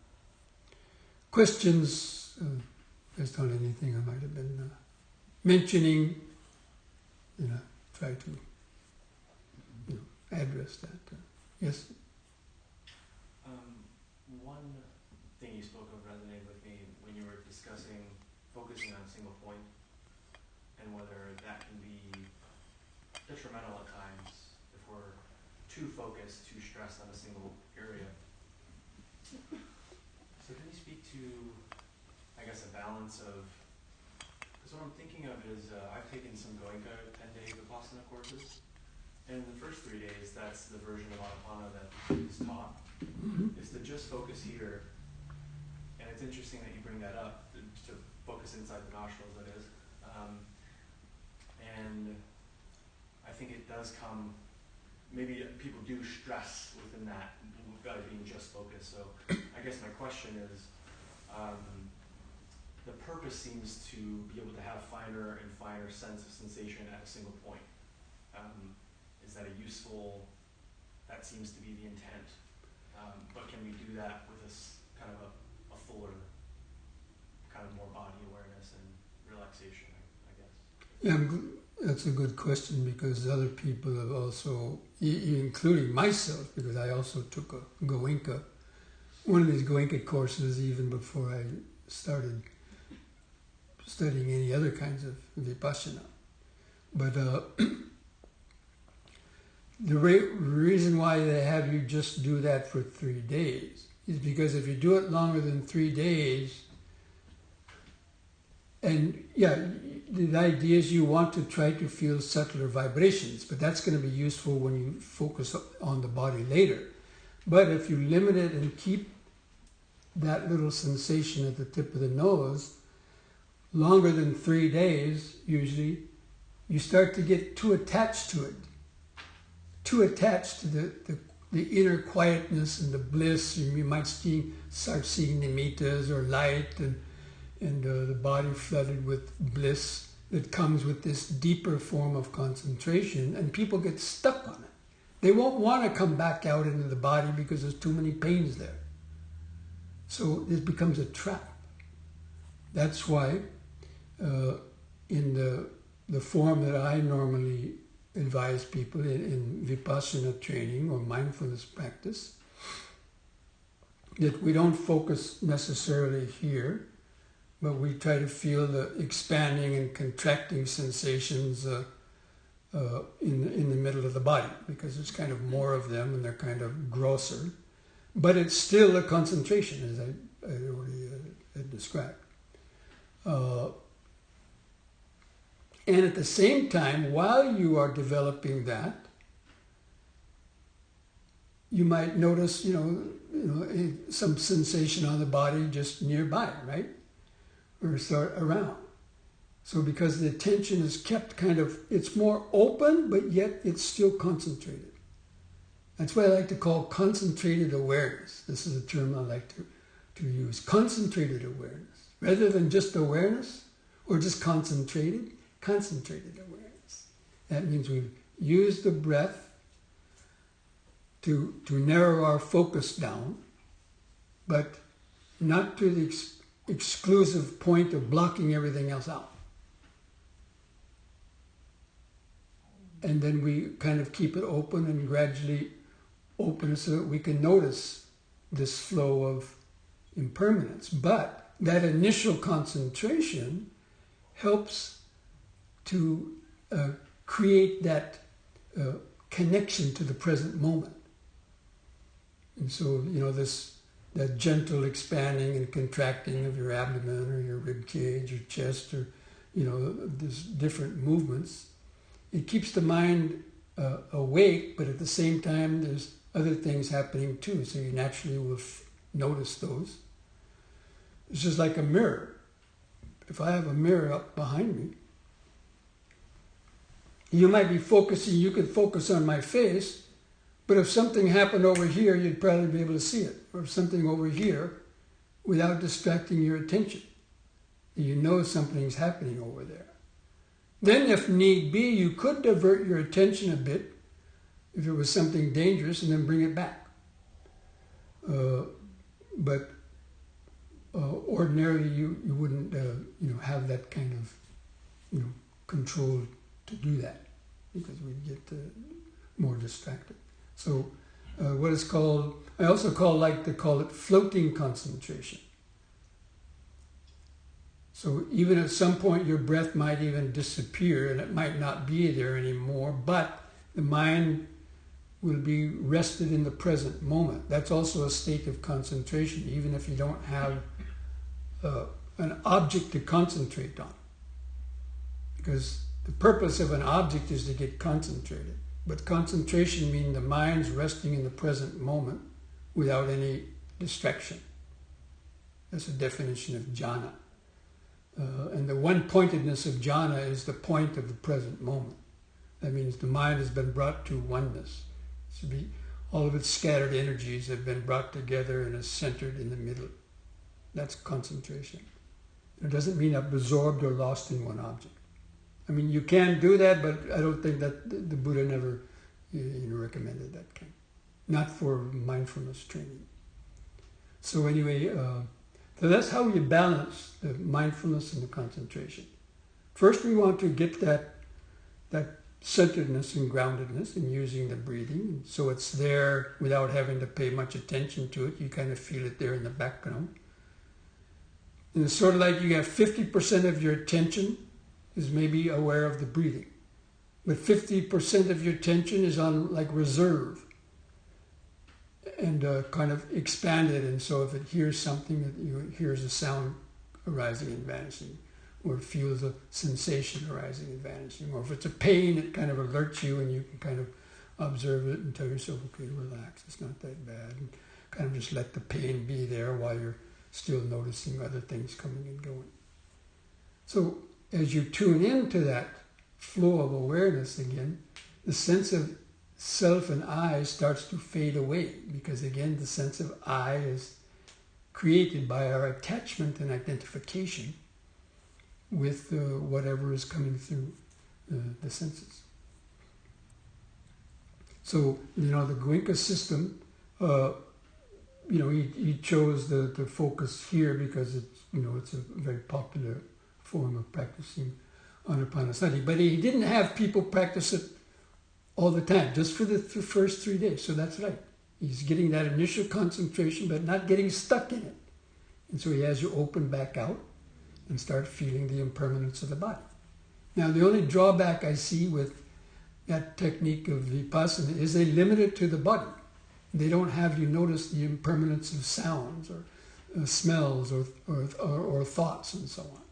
questions based on anything I might have been mentioning, try to address that. Yes? One thing you spoke of resonated with me when you were discussing focusing on a single point and whether that can be detrimental at times if we're too too focused, too stressed on a single area. So can you speak to, I guess, a balance of, because what I'm thinking of is, I've taken some Goenka 10-day Vipassana courses, and in the first 3 days, that's the version of Anapana that is taught, is to just focus here. And it's interesting that you bring that up, to focus inside the nostrils, that is. And I think it does come, maybe people do stress within that, being just focused. So I guess my question is, the purpose seems to be able to have finer and finer sense of sensation at a single point. Is that a useful, that seems to be the intent. But can we do that with kind of a fuller, kind of more body awareness and relaxation, I guess? Yeah, that's a good question, because other people have also, including myself, because I also took a Goenka, one of these Goenka courses even before I started studying any other kinds of Vipassana. But the reason why they have you just do that for 3 days is because if you do it longer than 3 days, and yeah, the idea is you want to try to feel subtler vibrations, but that's going to be useful when you focus on the body later. But if you limit it and keep that little sensation at the tip of the nose longer than 3 days, usually, you start to get too attached to it, too attached to the inner quietness and the bliss. And you might start seeing nimittas or light and the body flooded with bliss that comes with this deeper form of concentration, and people get stuck on it. They won't want to come back out into the body because there's too many pains there. So it becomes a trap. That's why in the form that I normally advise people in Vipassana training or mindfulness practice, that we don't focus necessarily here, but we try to feel the expanding and contracting sensations in the middle of the body, because there's kind of more of them and they're kind of grosser. But it's still a concentration, as I already had described. And at the same time, while you are developing that, you might notice, some sensation on the body just nearby, right? Or start around. So because the attention is kept it's more open, but yet it's still concentrated. That's what I like to call concentrated awareness. This is a term I like to use. Concentrated awareness. Rather than just awareness, or just concentrated awareness. That means we've used the breath to narrow our focus down, but not to the exclusive point of blocking everything else out. And then we kind of keep it open and gradually open it so that we can notice this flow of impermanence. But that initial concentration helps to create that connection to the present moment. And so, that gentle expanding and contracting of your abdomen or your rib cage or chest, or these different movements, it keeps the mind awake, but at the same time there's other things happening too, so you naturally will notice those. It's just like a mirror. If I have a mirror up behind me, you might be focusing, you could focus on my face, but if something happened over here, you'd probably be able to see it. Or if something over here, without distracting your attention, you know something's happening over there. Then, if need be, you could divert your attention a bit if it was something dangerous, and then bring it back. But ordinarily, you wouldn't, have that kind of, control to do that, because we'd get more distracted. So, what is called, I also like to call it floating concentration. So even at some point your breath might even disappear and it might not be there anymore, but the mind will be rested in the present moment. That's also a state of concentration, even if you don't have an object to concentrate on. Because the purpose of an object is to get concentrated. But concentration means the mind's resting in the present moment without any distraction. That's the definition of jhana. And the one-pointedness of jhana is the point of the present moment. That means the mind has been brought to oneness. All of its scattered energies have been brought together and is centered in the middle. That's concentration. It doesn't mean absorbed or lost in one object. I mean, you can do that, but I don't think that the Buddha never recommended that kind. Not for mindfulness training. So anyway, so that's how you balance the mindfulness and the concentration. First, we want to get that centeredness and groundedness in using the breathing, so it's there without having to pay much attention to it. You kind of feel it there in the background. And it's sort of like you have 50% of your attention is maybe aware of the breathing, but 50% of your attention is on like reserve and kind of expanded. And so if it hears something, it hears a sound arising and vanishing, or it feels a sensation arising and vanishing, or if it's a pain, it kind of alerts you and you can kind of observe it and tell yourself, okay, relax, it's not that bad, and kind of just let the pain be there while you're still noticing other things coming and going. So as you tune into that flow of awareness again, the sense of self and I starts to fade away, because again, the sense of I is created by our attachment and identification with whatever is coming through the senses. So, the Goenka system, he chose the focus here because it's a very popular form of practicing anapanasati. But he didn't have people practice it all the time, just for the first 3 days. So that's right. He's getting that initial concentration, but not getting stuck in it. And so he has you open back out and start feeling the impermanence of the body. Now, the only drawback I see with that technique of vipassana is they limit it to the body. They don't have you notice the impermanence of sounds or smells or thoughts and so on.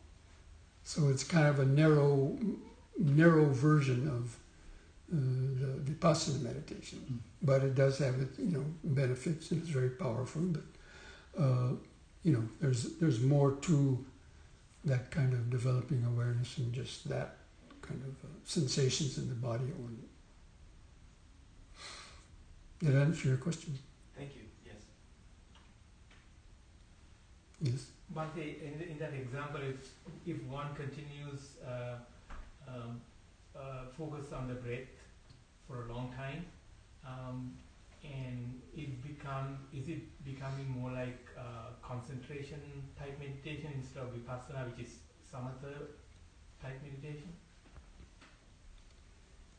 So it's kind of a narrow version of the vipassana meditation. But it does have its benefits, and it's very powerful. But there's more to that kind of developing awareness than just that kind of sensations in the body only. Did I answer your question? Thank you. Yes. Yes. Bhante, in that example, if one continues focus on the breath for a long time, and is it becoming more like concentration type meditation instead of vipassana, which is samatha type meditation?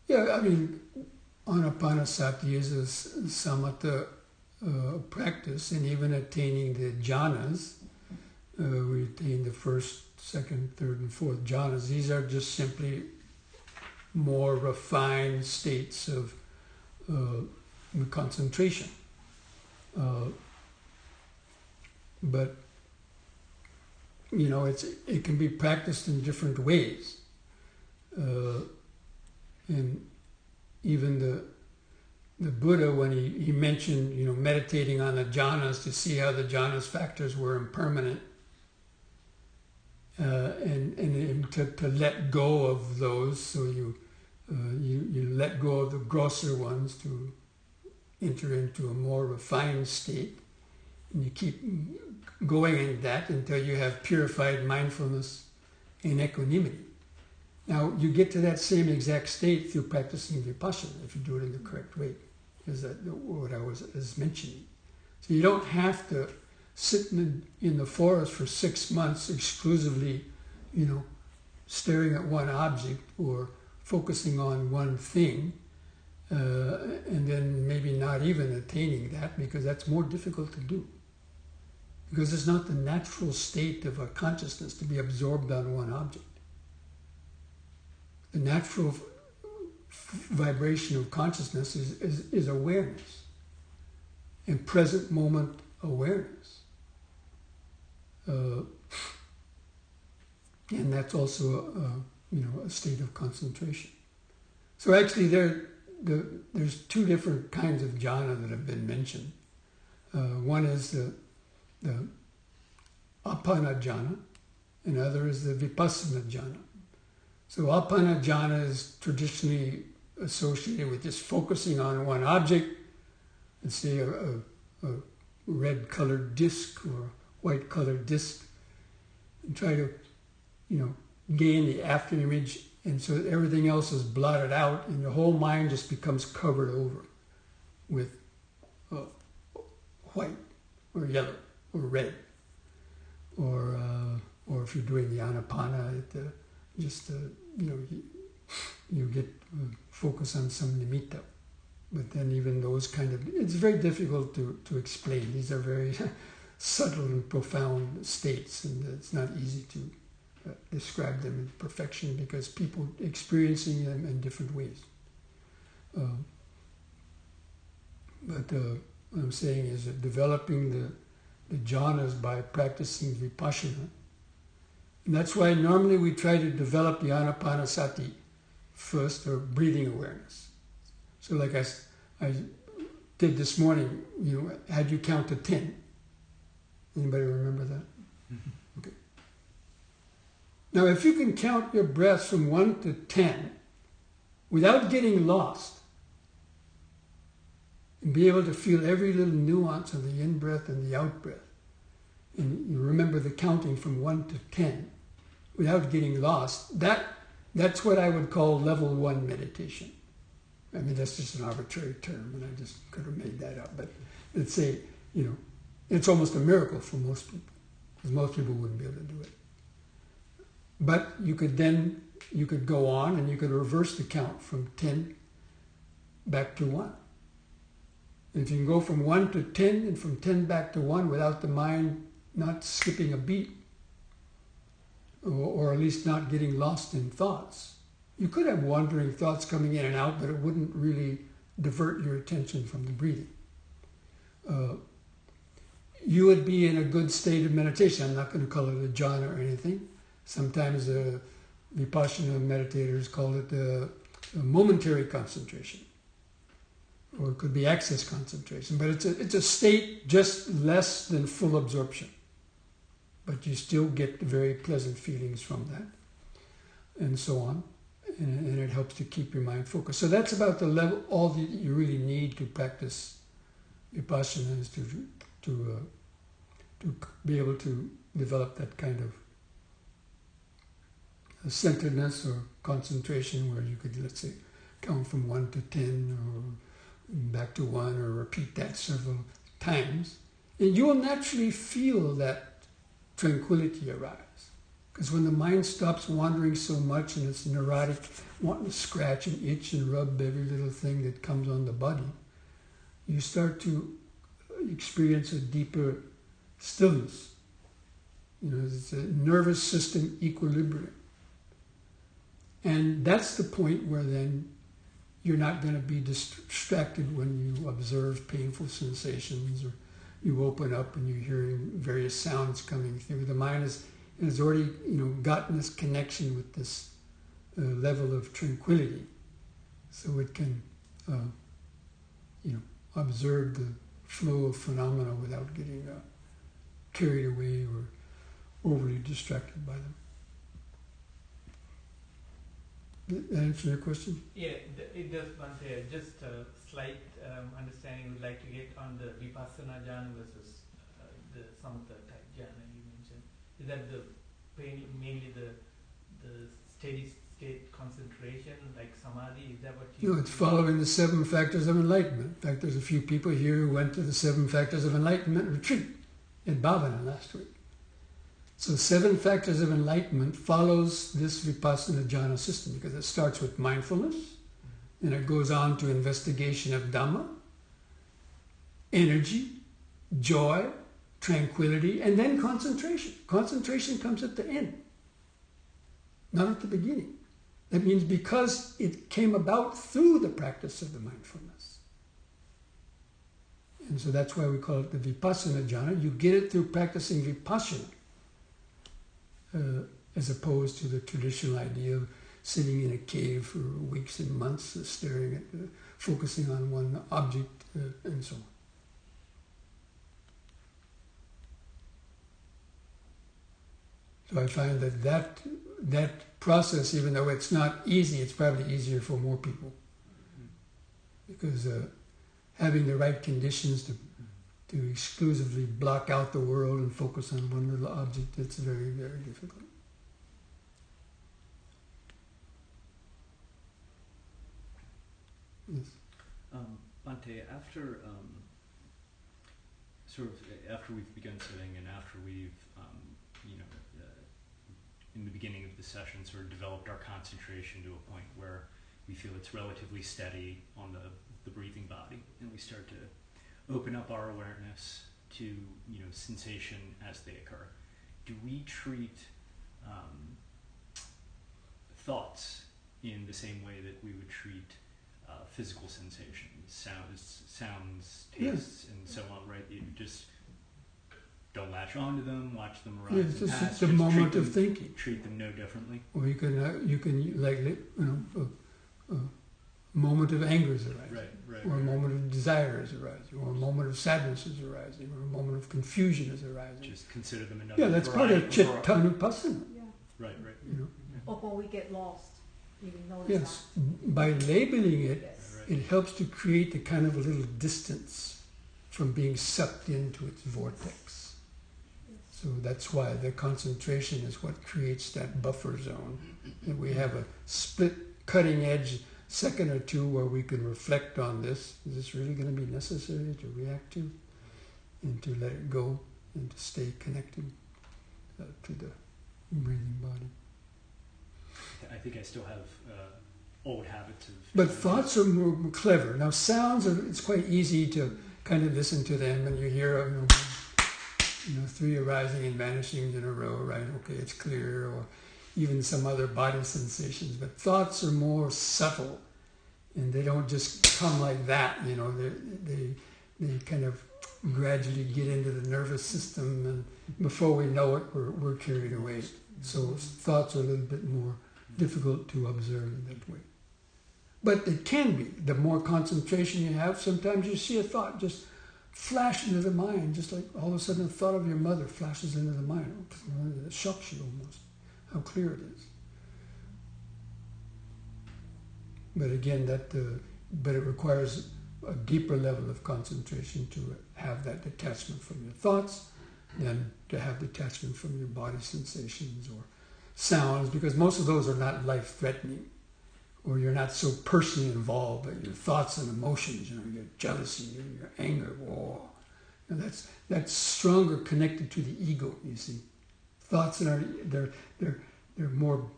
Yeah, I mean, anapanasati is a samatha practice, and even attaining the jhanas, we attain the first, second, third, and fourth jhanas. These are just simply more refined states of concentration. But it can be practiced in different ways, and even the Buddha, when he mentioned meditating on the jhanas to see how the jhanas factors were impermanent, and to let go of those, so you let go of the grosser ones to enter into a more refined state, and you keep going in that until you have purified mindfulness and equanimity. Now, you get to that same exact state through practicing vipassana, if you do it in the correct way, is that what I was mentioning. So you don't have to sit in the forest for 6 months exclusively, staring at one object or focusing on one thing, and then maybe not even attaining that, because that's more difficult to do. Because it's not the natural state of a consciousness to be absorbed on one object. The natural vibration of consciousness is awareness, and present moment awareness. And that's also a state of concentration. So actually there's two different kinds of jhana that have been mentioned. One is the apana jhana, and the other is the vipassana jhana. So apana jhana is traditionally associated with just focusing on one object, let's say a red colored disc or a white colored disc, and try to gain the after image, and so everything else is blotted out and your whole mind just becomes covered over with white or yellow or red, or if you're doing the anapana, you get focus on some nimitta. But then even those it's very difficult to explain. These are very subtle and profound states, and it's not easy to describe them in perfection because people experiencing them in different ways. But what I'm saying is that developing the jhanas by practicing vipassana, and that's why normally we try to develop the anapanasati first, or breathing awareness. So like I did this morning, had you count to 10. Anybody remember that? Okay. Now if you can count your breaths from 1 to 10 without getting lost, and be able to feel every little nuance of the in-breath and the out-breath, and you remember the counting from 1 to 10 without getting lost, that's what I would call level 1 meditation. I mean, that's just an arbitrary term, and I just could have made that up. But let's say, it's almost a miracle for most people, because most people wouldn't be able to do it. But you could go on and you could reverse the count from 10 back to 1. If you can go from 1 to 10 and from 10 back to 1 without the mind not skipping a beat, or at least not getting lost in thoughts. You could have wandering thoughts coming in and out, but it wouldn't really divert your attention from the breathing. You would be in a good state of meditation. I'm not going to call it a jhana or anything. Sometimes the Vipassana meditators call it a momentary concentration, or it could be access concentration. But it's a state just less than full absorption. But you still get the very pleasant feelings from that, and so on. And it helps to keep your mind focused. So that's about the level, all that you really need to practice Vipassana, is to be able to develop that kind of centeredness or concentration, where you could, let's say, count from 1 to 10 or back to 1, or repeat that several times. And you will naturally feel that tranquility arise. Because when the mind stops wandering so much and it's neurotic, wanting to scratch and itch and rub every little thing that comes on the body, you start to experience a deeper stillness. It's a nervous system equilibrium. And that's the point where then you're not going to be distracted when you observe painful sensations, or you open up and you're hearing various sounds coming through. The mind has already, gotten this connection with this level of tranquility, so it can, observe the flow of phenomena without getting carried away or overly distracted by them. Did that answer your question? Yeah, it does, Bhante. Just a slight understanding we'd like to get on the Vipassana jhana versus the Samatha type jhana you mentioned. Is that mainly the steady state concentration, like samadhi? Is that what you... No, it's following the 7 factors of enlightenment. In fact, there's a few people here who went to the 7 factors of enlightenment retreat in Bhavana last week. So 7 factors of enlightenment follows this Vipassana jhana system, because it starts with mindfulness, and it goes on to investigation of Dhamma, energy, joy, tranquility, and then concentration. Concentration comes at the end, not at the beginning. That means because it came about through the practice of the mindfulness. And so that's why we call it the vipassana jhana. You get it through practicing vipassana, as opposed to the traditional idea of sitting in a cave for weeks and months, staring at, focusing on one object, and so on. So I find that process, even though it's not easy, it's probably easier for more people. Because having the right conditions to exclusively block out the world and focus on one little object, it's very, very difficult. Yes. Bhante, after we've begun sitting and after we've in the beginning of the session sort of developed our concentration to a point where we feel it's relatively steady on the breathing body, and we start to open up our awareness to sensation as they occur. Do we treat thoughts in the same way that we would treat physical sensations, sounds, tastes, and so on, right? You just don't latch onto them, watch them arise. Yes, it's just a moment of thinking. Treat them no differently. Or you can a moment of anger is arising, right, or a moment of desire is arising, or a moment of sadness is arising, or a moment of confusion is arising. Just consider them another. Yeah, that's part of chittanupassana. Yeah. Right. Or when we get lost, even notice Yes, by labeling it, Yes. it helps to create a kind of a little distance from being sucked into its vortex. So that's why the concentration is what creates that buffer zone. And we have a split cutting edge second or two where we can reflect on this. Is this really going to be necessary to react to? And to let it go and to stay connected to the breathing body. I think I still have old habits of... But thoughts are more clever. Now sounds, it's quite easy to kind of listen to them, and you hear, 3 arising and vanishing in a row, right? Okay, it's clear, or even some other body sensations. But thoughts are more subtle, and they don't just come like that, they kind of gradually get into the nervous system, and before we know it, we're carried away. So thoughts are a little bit more difficult to observe in that way. But it can be. The more concentration you have, sometimes you see a thought just flash into the mind, just like all of a sudden a thought of your mother flashes into the mind. It shocks you almost, how clear it is. But again, but it requires a deeper level of concentration to have that detachment from your thoughts than to have detachment from your body sensations or sounds, because most of those are not life-threatening, or you're not so personally involved, but your thoughts and emotions, your jealousy, your anger, and that's stronger connected to the ego, you see. Thoughts they're more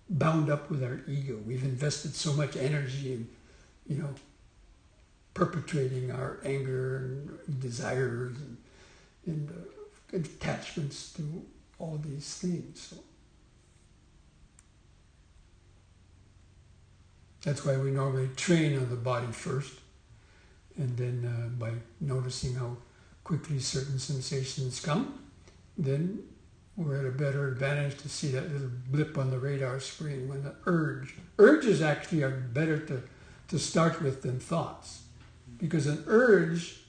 bound up with our ego. We've invested so much energy in, perpetrating our anger and desires and attachments to all these things. So that's why we normally train on the body first, and then by noticing how quickly certain sensations come, then we're at a better advantage to see that little blip on the radar screen when the urges actually are better to start with than thoughts, because an urge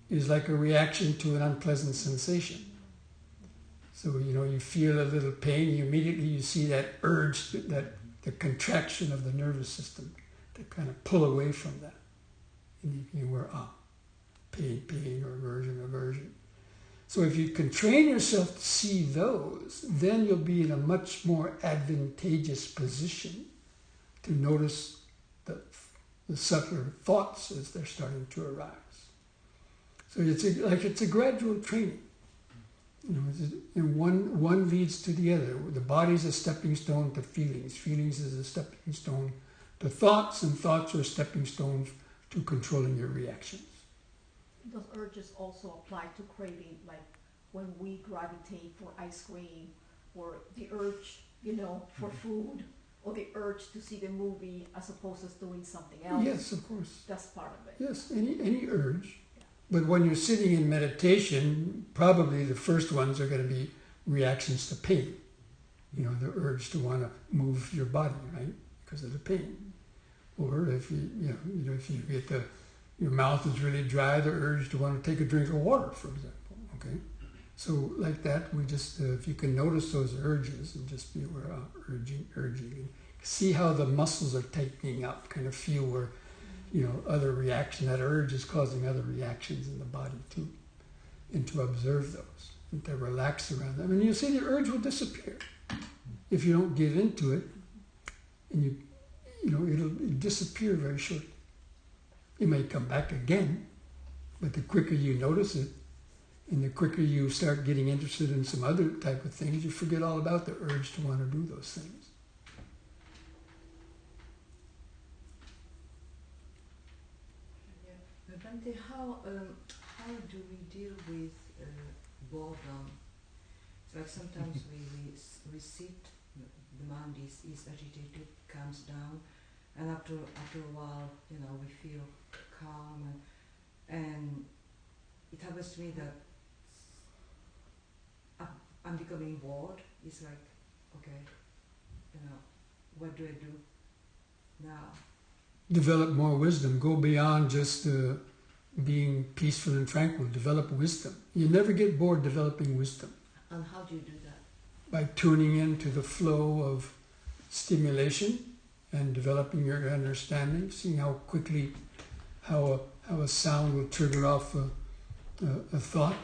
is like a reaction to an unpleasant sensation. So you feel a little pain, you see that urge, that the contraction of the nervous system to kind of pull away from that. And you can pain, or aversion. So if you can train yourself to see those, then you'll be in a much more advantageous position to notice the subtler thoughts as they're starting to arise. So it's a gradual training. And one leads to the other. The body is a stepping stone to feelings. Feelings is a stepping stone to thoughts, and thoughts are stepping stones to controlling your reactions. Those urges also apply to craving, like when we gravitate for ice cream, or the urge, for food, or the urge to see the movie as opposed to doing something else. Yes, of course. That's part of it. Yes, any urge. But when you're sitting in meditation, probably the first ones are going to be reactions to pain. You know, the urge to want to move your body, right, because of the pain. Or if if you get your mouth is really dry, the urge to want to take a drink of water, for example. Okay, so like that, we just if you can notice those urges and just be aware of urging, and see how the muscles are tightening up. Kind of feel where other reaction, that urge is causing other reactions in the body too, and to observe those and to relax around them. And you'll see the urge will disappear if you don't give into it, and it'll disappear very shortly. It may come back again, but the quicker you notice it, and the quicker you start getting interested in some other type of things, you forget all about the urge to want to do those things. Bhante, how do we deal with boredom? It's like sometimes we sit, the mind is agitated, calms down, and after a while, we feel calm, and it happens to me that I'm becoming bored. It's like, okay, what do I do now? Develop more wisdom. Go beyond just being peaceful and tranquil. Develop wisdom. You never get bored developing wisdom. And how do you do that? By tuning into the flow of stimulation and developing your understanding, seeing how quickly, how a sound will trigger off a thought,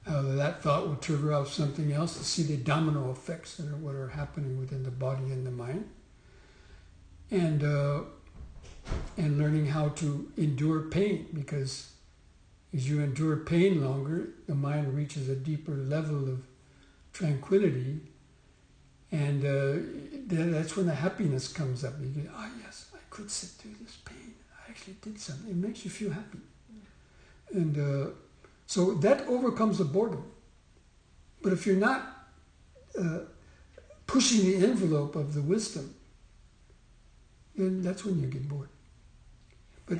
how that thought will trigger off something else, to see the domino effects that are what are happening within the body and the mind. And learning how to endure pain, because as you endure pain longer, the mind reaches a deeper level of tranquility, and that's when the happiness comes up. You go, yes, I could sit through this pain. I actually did something. It makes you feel happy. And so that overcomes the boredom. But if you're not pushing the envelope of the wisdom, then that's when you get bored. But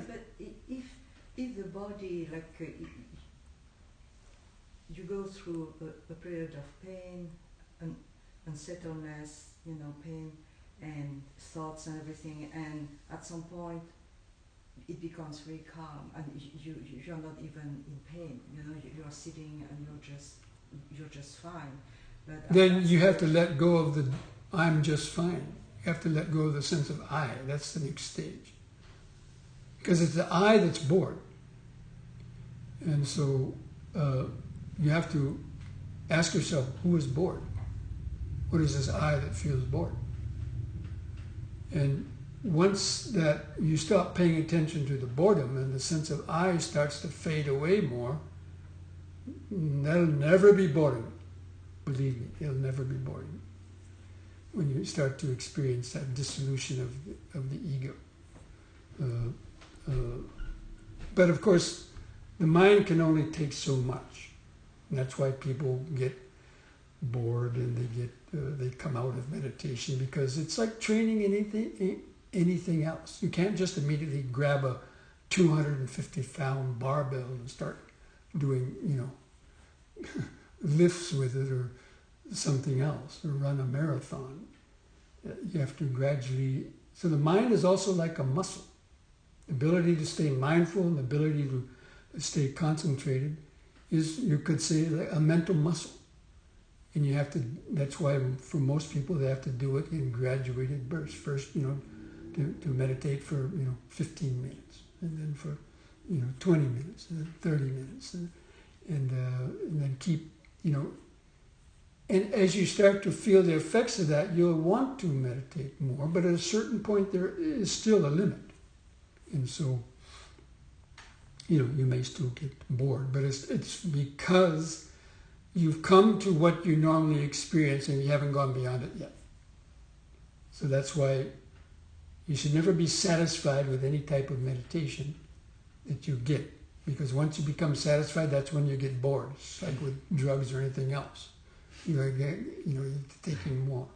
if the body, you go through a period of pain and unsettledness, pain and thoughts and everything, and at some point it becomes very calm, and you're not even in pain. You're sitting and you're just fine. But then you have to let go of the "I'm just fine." You have to let go of the sense of I. That's the next stage. Because it's the I that's bored. And so you have to ask yourself, who is bored? What is this I that feels bored? And once that you stop paying attention to the boredom and the sense of I starts to fade away more, that'll never be boring. Believe me, it'll never be boring. When you start to experience that dissolution of the ego. But of course, the mind can only take so much. And that's why people get bored and they come out of meditation, because it's like training anything else. You can't just immediately grab a 250-pound barbell and start doing, lifts with it or something else, or run a marathon. You have to gradually. So the mind is also like a muscle. The ability to stay mindful and the ability to stay concentrated is, you could say, like a mental muscle. And you have to, that's why for most people they have to do it in graduated bursts. First, to meditate for, 15 minutes, and then for, 20 minutes, and then 30 minutes, and then keep, and as you start to feel the effects of that, you'll want to meditate more, but at a certain point there is still a limit. And so, you may still get bored, but it's because you've come to what you normally experience and you haven't gone beyond it yet. So that's why you should never be satisfied with any type of meditation that you get, because once you become satisfied, that's when you get bored. It's like with drugs or anything else. You're taking more.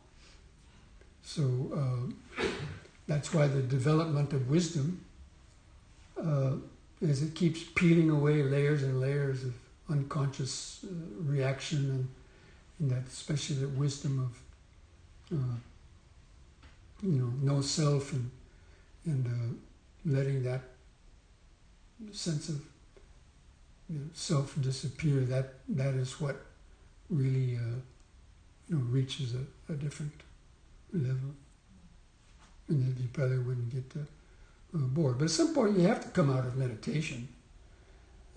So that's why the development of wisdom, as it keeps peeling away layers and layers of unconscious reaction, and that especially the wisdom of no self, and letting that sense of self disappear. That is what really reaches a different level, and then you probably wouldn't get bored. But at some point you have to come out of meditation.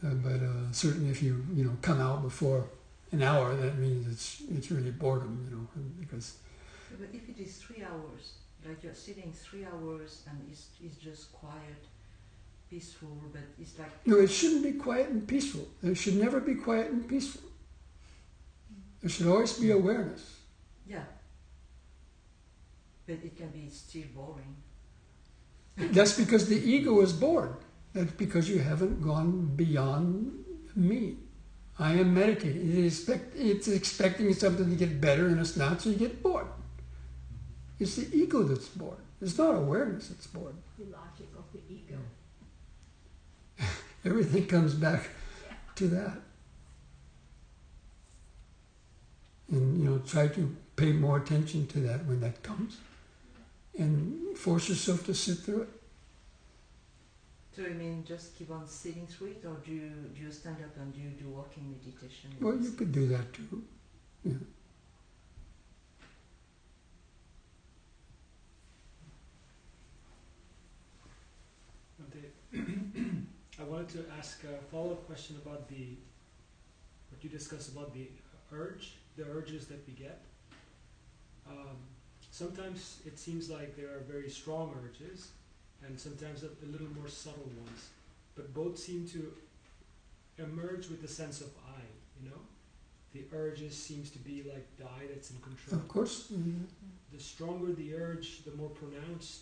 But certainly if you come out before an hour, that means it's really boredom, because. But if it is 3 hours, like you're sitting 3 hours and it's just quiet, peaceful, but it's like... No, it shouldn't be quiet and peaceful. It should never be quiet and peaceful. There should always be awareness. Yeah. But it can be still boring. That's because the ego is bored. That's because you haven't gone beyond me. I am meditating. It's expecting something to get better, and it's not, so you get bored. It's the ego that's bored. It's not awareness that's bored. The logic of the ego. Everything comes back to that. And try to pay more attention to that when that comes, and force yourself to sit through it. So you mean just keep on sitting through it, or do you stand up and do you do walking meditation? Well, you could do that too. Yeah. I wanted to ask a follow-up question about what you discussed about the urges that we get. Sometimes it seems like there are very strong urges, and sometimes a little more subtle ones, but both seem to emerge with the sense of I. The urges seems to be like the I that's in control. Of course. Mm-hmm. The stronger the urge, the more pronounced.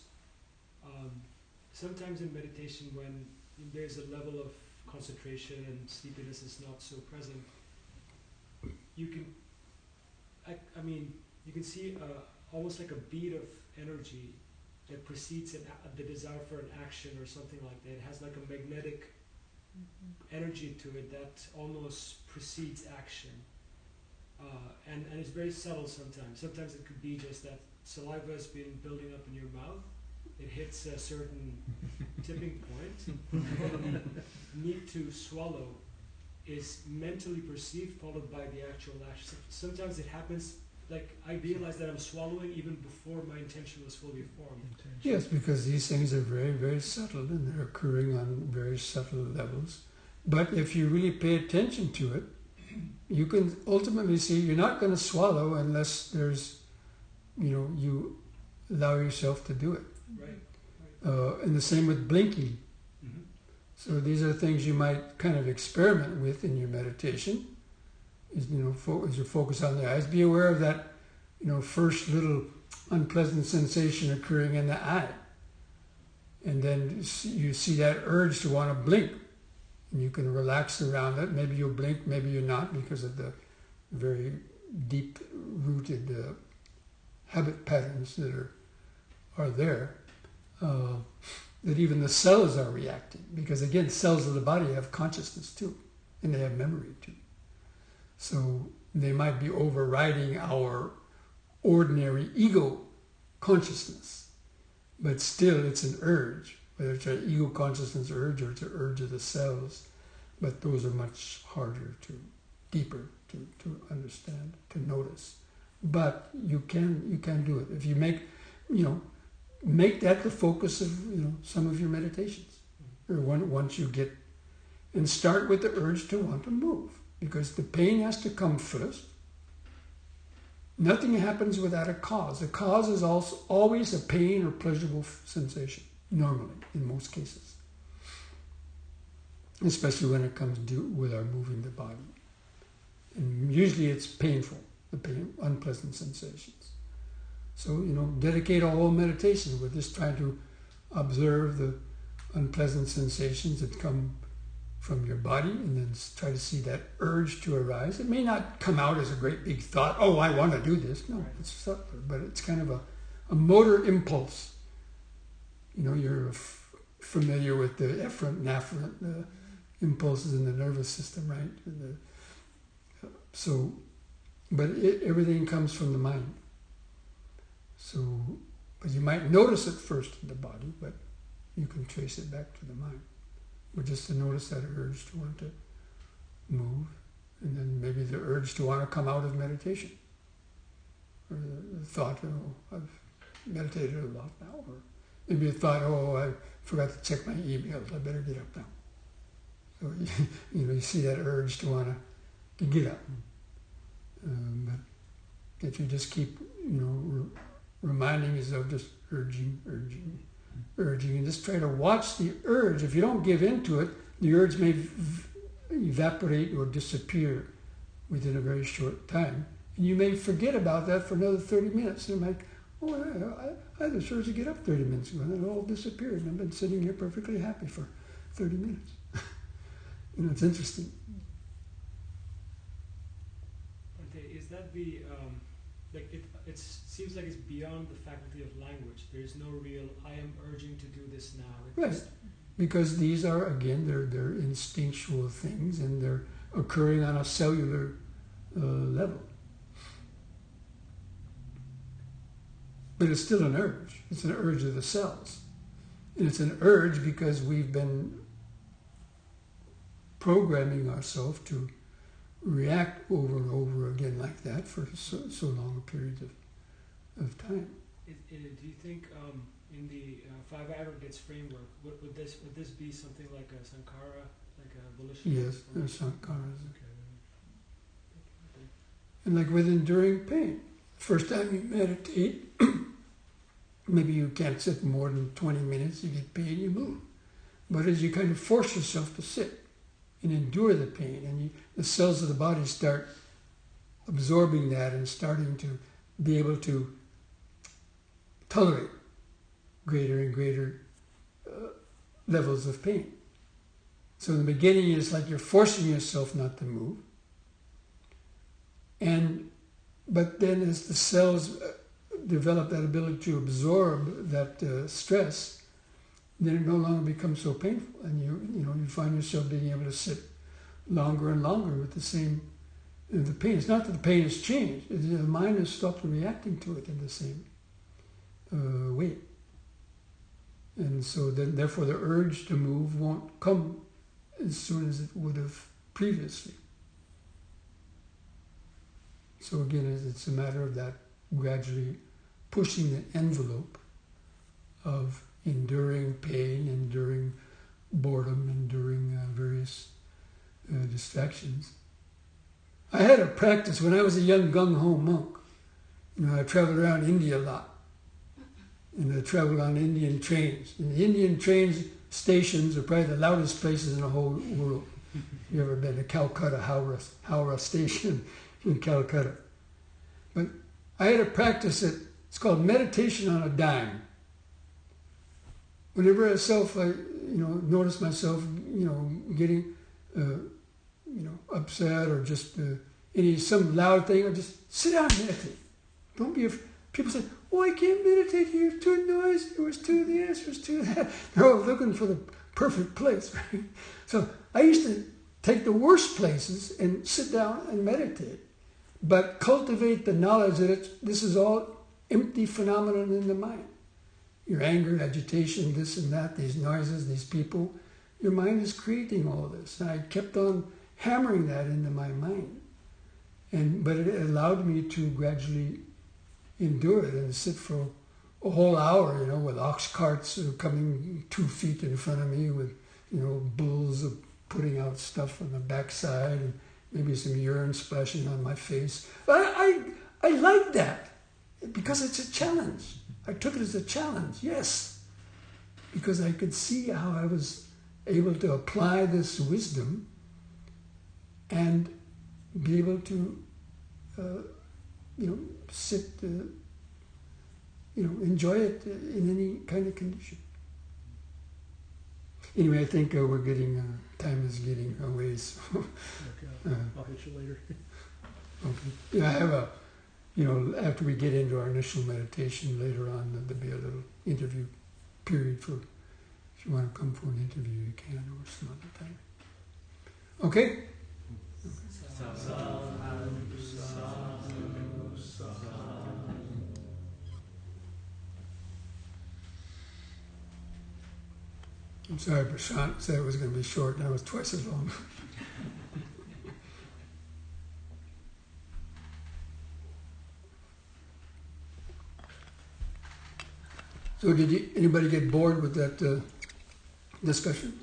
Sometimes in meditation, when there's a level of concentration and sleepiness is not so present, you can, you can see almost like a bead of energy that precedes the desire for an action or something like that. It has like a magnetic energy to it that almost precedes action. And it's very subtle sometimes. Sometimes it could be just that saliva has been building up in your mouth. It hits a certain tipping point. And the need to swallow is mentally perceived, followed by the actual action. Sometimes it happens, like I realize that I'm swallowing even before my intention was fully formed. Yes, because these things are very, very subtle, and they're occurring on very subtle levels. But if you really pay attention to it, you can ultimately see you're not going to swallow unless there's, you allow yourself to do it. Right. And the same with blinking. Mm-hmm. So these are things you might kind of experiment with in your meditation. As you focus on the eyes, be aware of that, first little unpleasant sensation occurring in the eye, and then you see that urge to want to blink, and you can relax around it. Maybe you'll blink, maybe you're not, because of the very deep-rooted habit patterns that are there. That even the cells are reacting, because again, cells of the body have consciousness too, and they have memory too. So they might be overriding our ordinary ego consciousness, but still it's an urge, whether it's an ego consciousness urge or it's an urge of the cells, but those are much harder deeper to understand, to notice. But you can do it if you make that the focus of some of your meditations, or once you get, and start with the urge to want to move, because the pain has to come first. Nothing happens without a cause. A cause is also always a pain or pleasurable sensation, normally, in most cases, especially when it comes to with our moving the body. And usually it's painful, unpleasant sensations. So, dedicate a whole meditation with just trying to observe the unpleasant sensations that come from your body, and then try to see that urge to arise. It may not come out as a great big thought, oh, I want to do this. No, it's subtler, but it's kind of a motor impulse. You know, you're familiar with the efferent and afferent impulses in the nervous system, right? But everything comes from the mind. So, but you might notice it first in the body, but you can trace it back to the mind. But just to notice that urge to want to move, and then maybe the urge to want to come out of meditation. Or the thought, oh, I've meditated a lot now. Or maybe a thought, oh, I forgot to check my emails, I better get up now. So you see that urge to want to get up. But if you just keep, reminding yourself, just urging, and just try to watch the urge. If you don't give into it, the urge may evaporate or disappear within a very short time. And you may forget about that for another 30 minutes. And I'm like, oh, I had this urge to get up 30 minutes ago, and it all disappeared. And I've been sitting here perfectly happy for 30 minutes. It's interesting. Bhante, is that the, it seems like it's beyond the faculty of language. There's no real, I am urging to do this now. Right. Because these are, again, they're instinctual things, and they're occurring on a cellular level. But it's still an urge. It's an urge of the cells. And it's an urge because we've been programming ourselves to react over and over again like that for so long a period of time. Do you think in the five aggregates framework, would this be something like a sankhara, like a volition? Yes, there's sankharas. Okay. And like with enduring pain, first time you meditate, maybe you can't sit more than 20 minutes, you get pain, you move. But as you kind of force yourself to sit and endure the pain, and the cells of the body start absorbing that and starting to be able to tolerate greater and greater levels of pain. So in the beginning, it's like you're forcing yourself not to move. But then as the cells develop that ability to absorb that stress, then it no longer becomes so painful, and you find yourself being able to sit longer and longer with the same the pain. It's not that the pain has changed; the mind has stopped reacting to it in the same way, and so then therefore the urge to move won't come as soon as it would have previously. So again, it's a matter of that gradually pushing the envelope of enduring pain, enduring boredom, enduring various distractions. I had a practice when I was a young gung-ho monk. I traveled around India a lot. And I traveled on Indian trains. And the Indian train stations are probably the loudest places in the whole world. You ever been to Calcutta, Howrah Station in Calcutta? But I had a practice it's called meditation on a dime. Whenever I notice myself, getting, upset or just some loud thing, or just sit down and meditate. Don't be afraid. People say, "Oh, I can't meditate here. It's too noisy. It was too this. It was too that." They're all looking for the perfect place, right? So I used to take the worst places and sit down and meditate, but cultivate the knowledge that this is all empty phenomenon in the mind. Your anger, agitation, this and that, these noises, these people, your mind is creating all this. And I kept on hammering that into my mind. But it allowed me to gradually endure it and sit for a whole hour, with ox carts coming 2 feet in front of me with, bulls putting out stuff on the backside and maybe some urine splashing on my face. I like that because it's a challenge. I took it as a challenge, yes, because I could see how I was able to apply this wisdom and be able to, sit, enjoy it in any kind of condition. Anyway, I think we're getting, time is getting away, so. Okay, I'll hit you later. Okay. Yeah, I have after we get into our initial meditation later on, there'll be a little interview period for, if you want to come for an interview, you can, or some other time. Okay? I'm sorry, Prashant said it was going to be short, and I was twice as long. So did anybody get bored with that discussion?